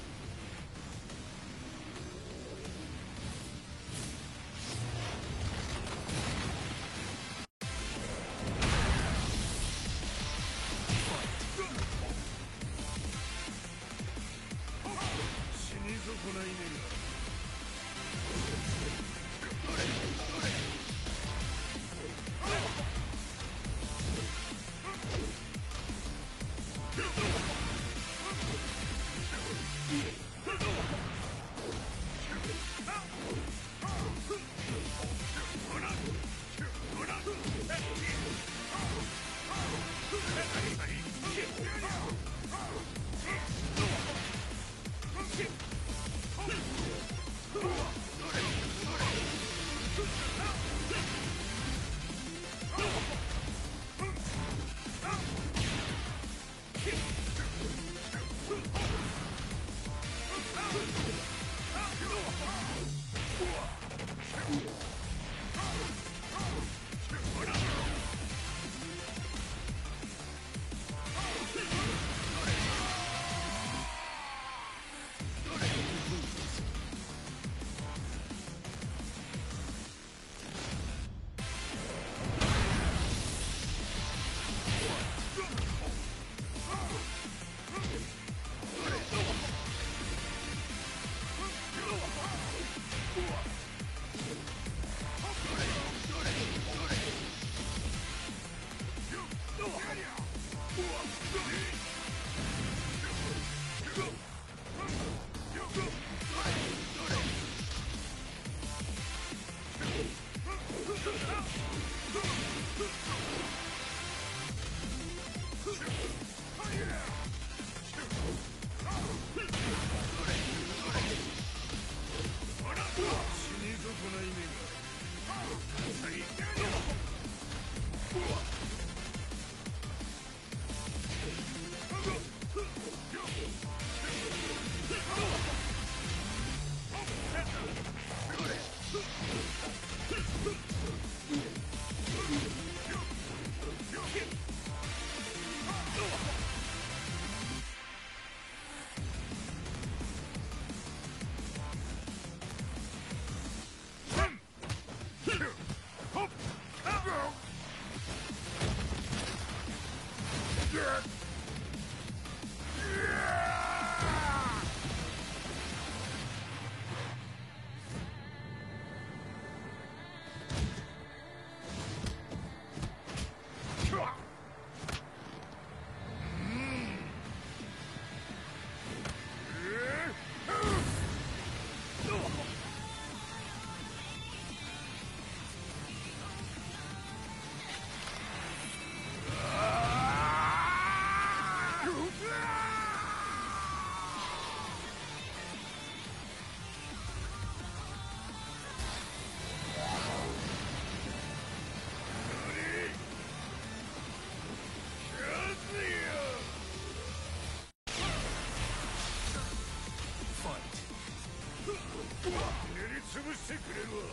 潰してくれるわ。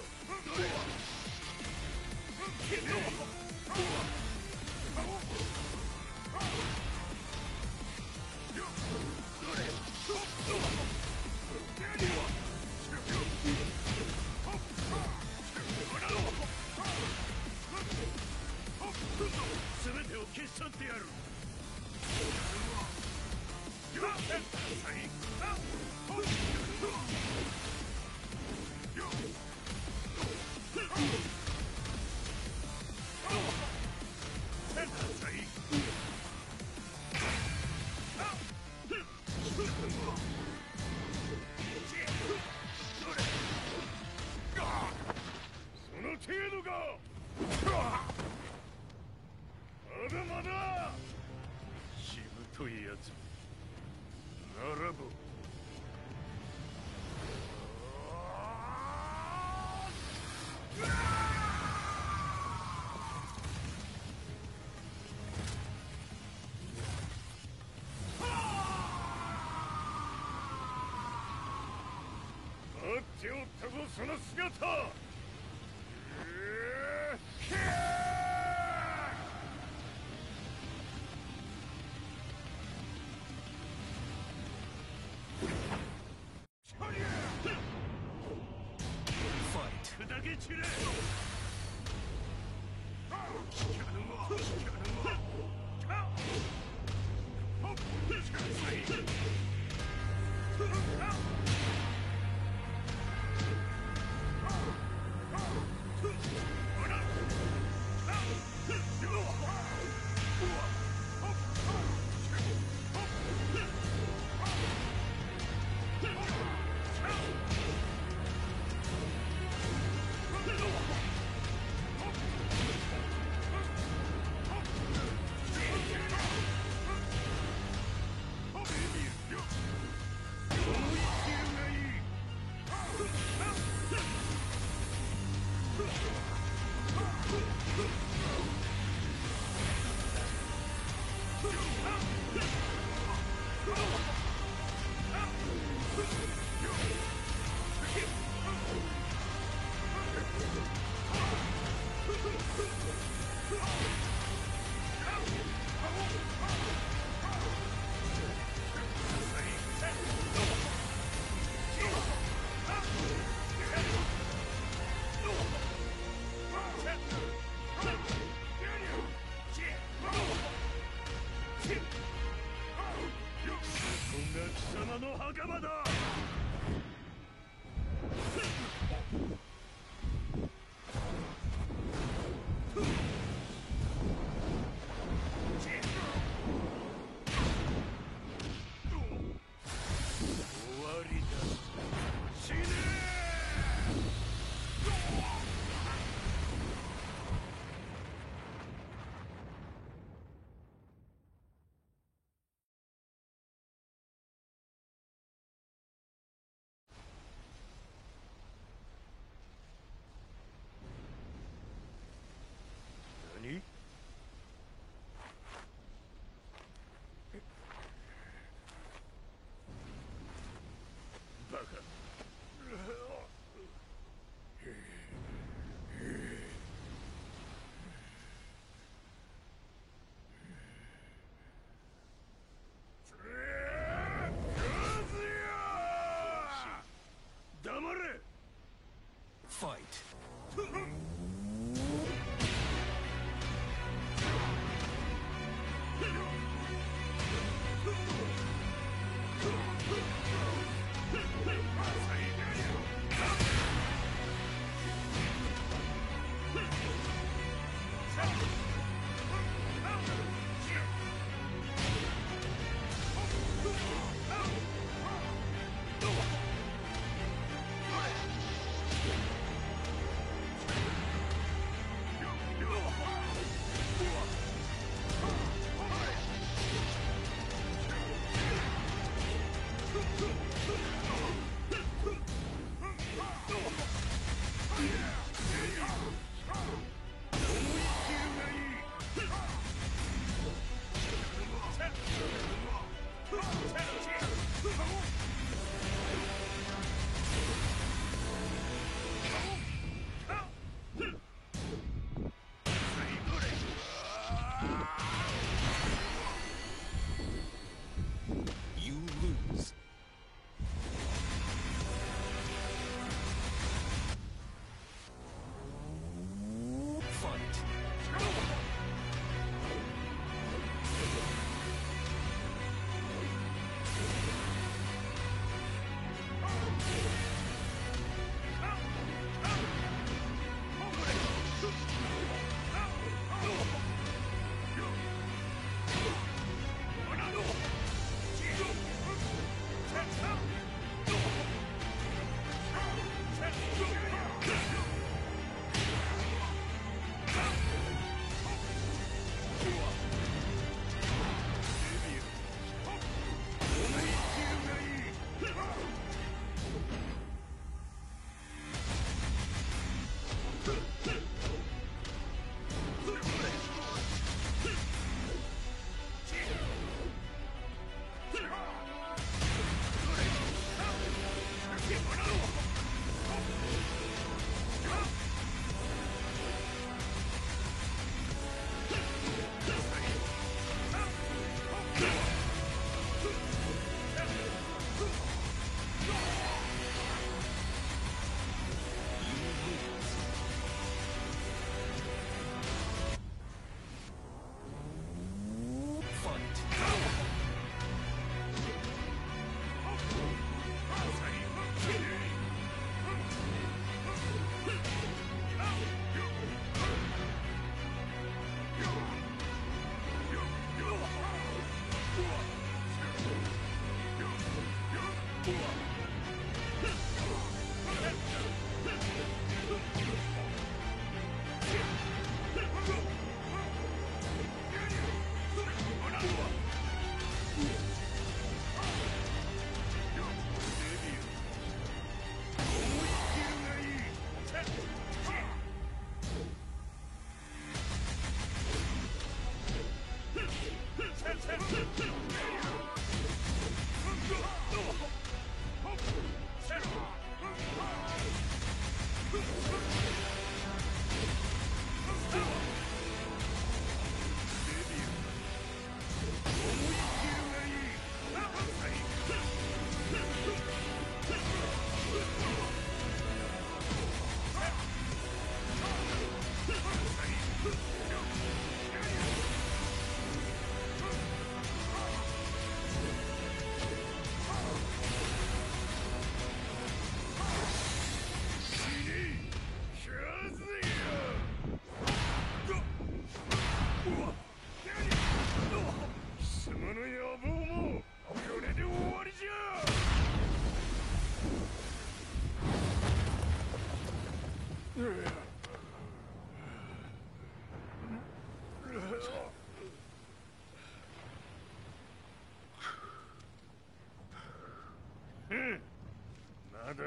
全てを消し去ってやる。その程度か。まだまだ。しぶといやつ。ならば。待っておったぞその姿。砕け散れ。貴様の墓場だ。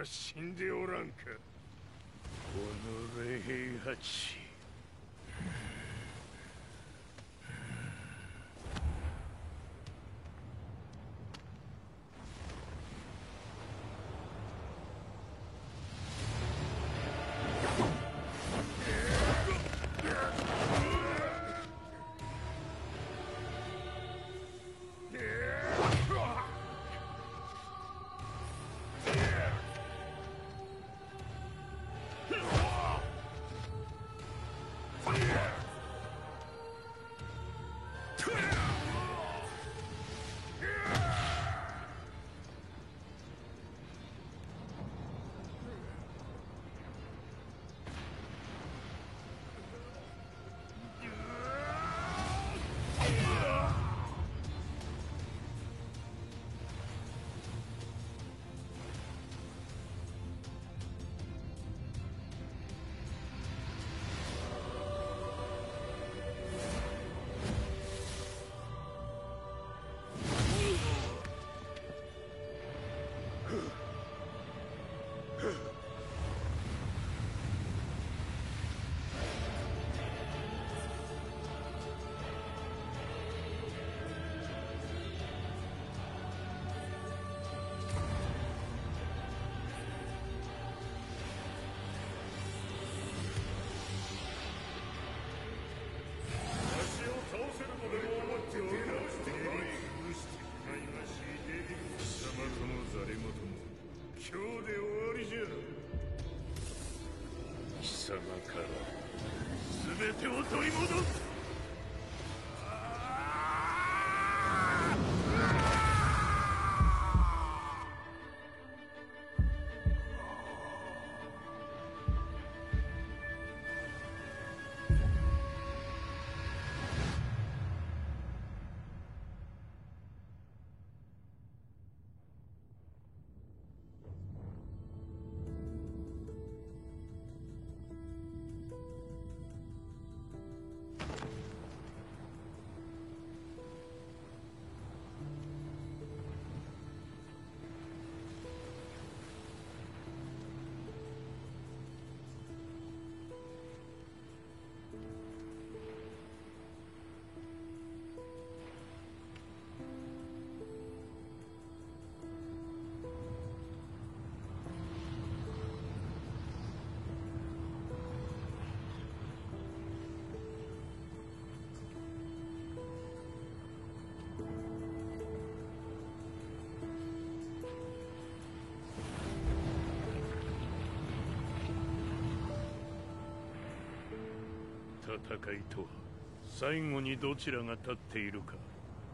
は死んでおらんか。おのれ平八。貴様から全てを取り戻す。戦いとは最後にどちらが立っているか、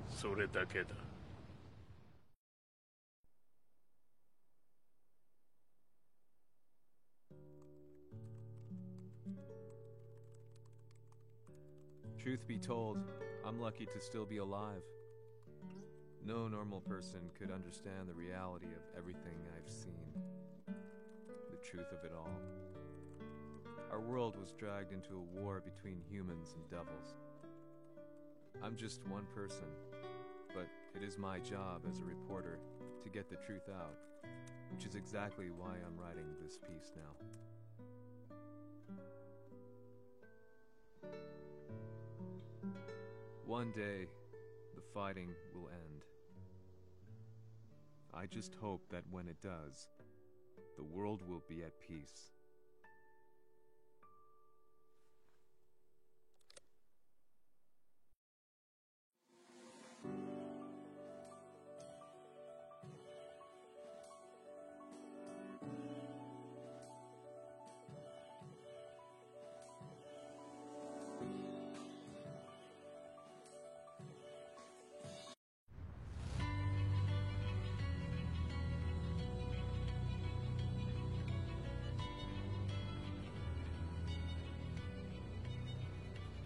それだけだ。Truth be told, I'm lucky to still be alive. No normal person could understand the reality of everything I've seen. The truth of it all. Our world was dragged into a war between humans and devils. I'm just one person, but it is my job as a reporter to get the truth out, which is exactly why I'm writing this piece now. One day, the fighting will end. I just hope that when it does, the world will be at peace.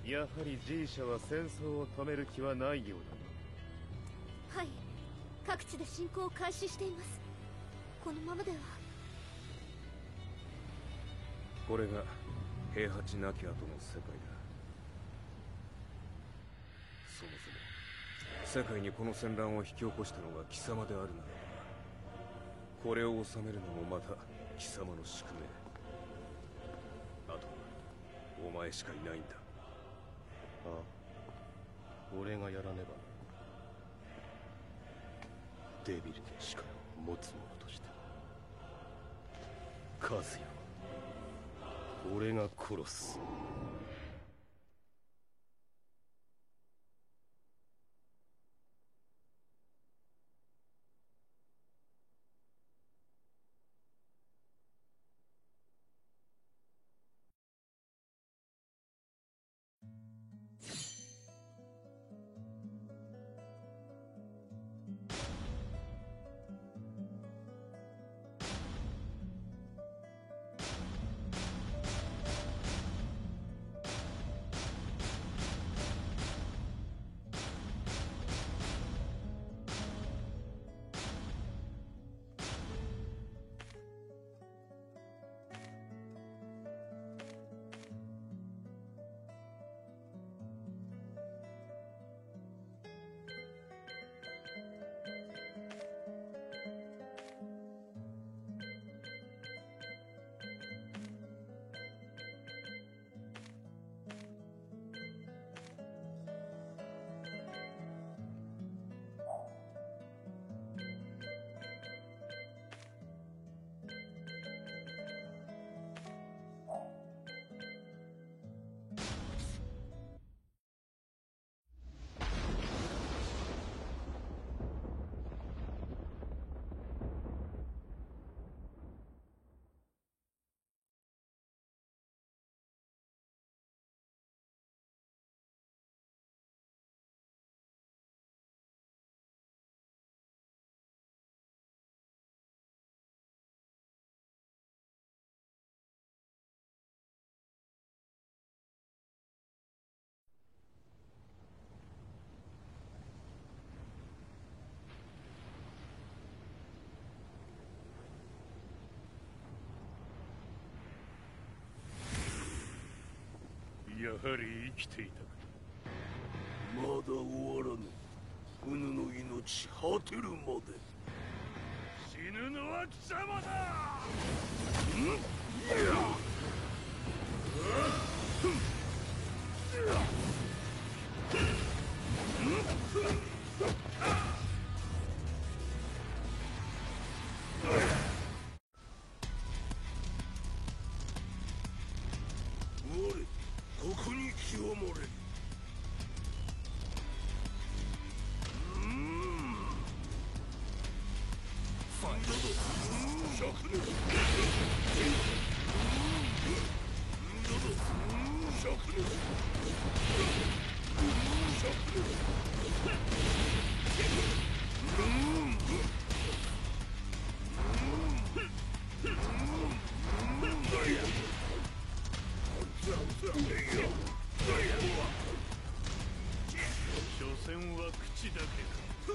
Yahari やはり G 社は戦争を止める気はないようだな。はい、各地で侵攻を開始しています。このままでは。これが平八なき後の世界だ。そもそも世界にこの戦乱を引き起こしたのが貴様であるならば、これを収めるのもまた貴様の宿命。あとお前しかいないんだ。ああ、俺がやらねば。デビルで力を持つ者として和也は俺が殺す。やはり生きていたか。まだ終わらぬ。うぬの命果てるまで。死ぬのは貴様だ。ここに極まれ。所詮は口だけか。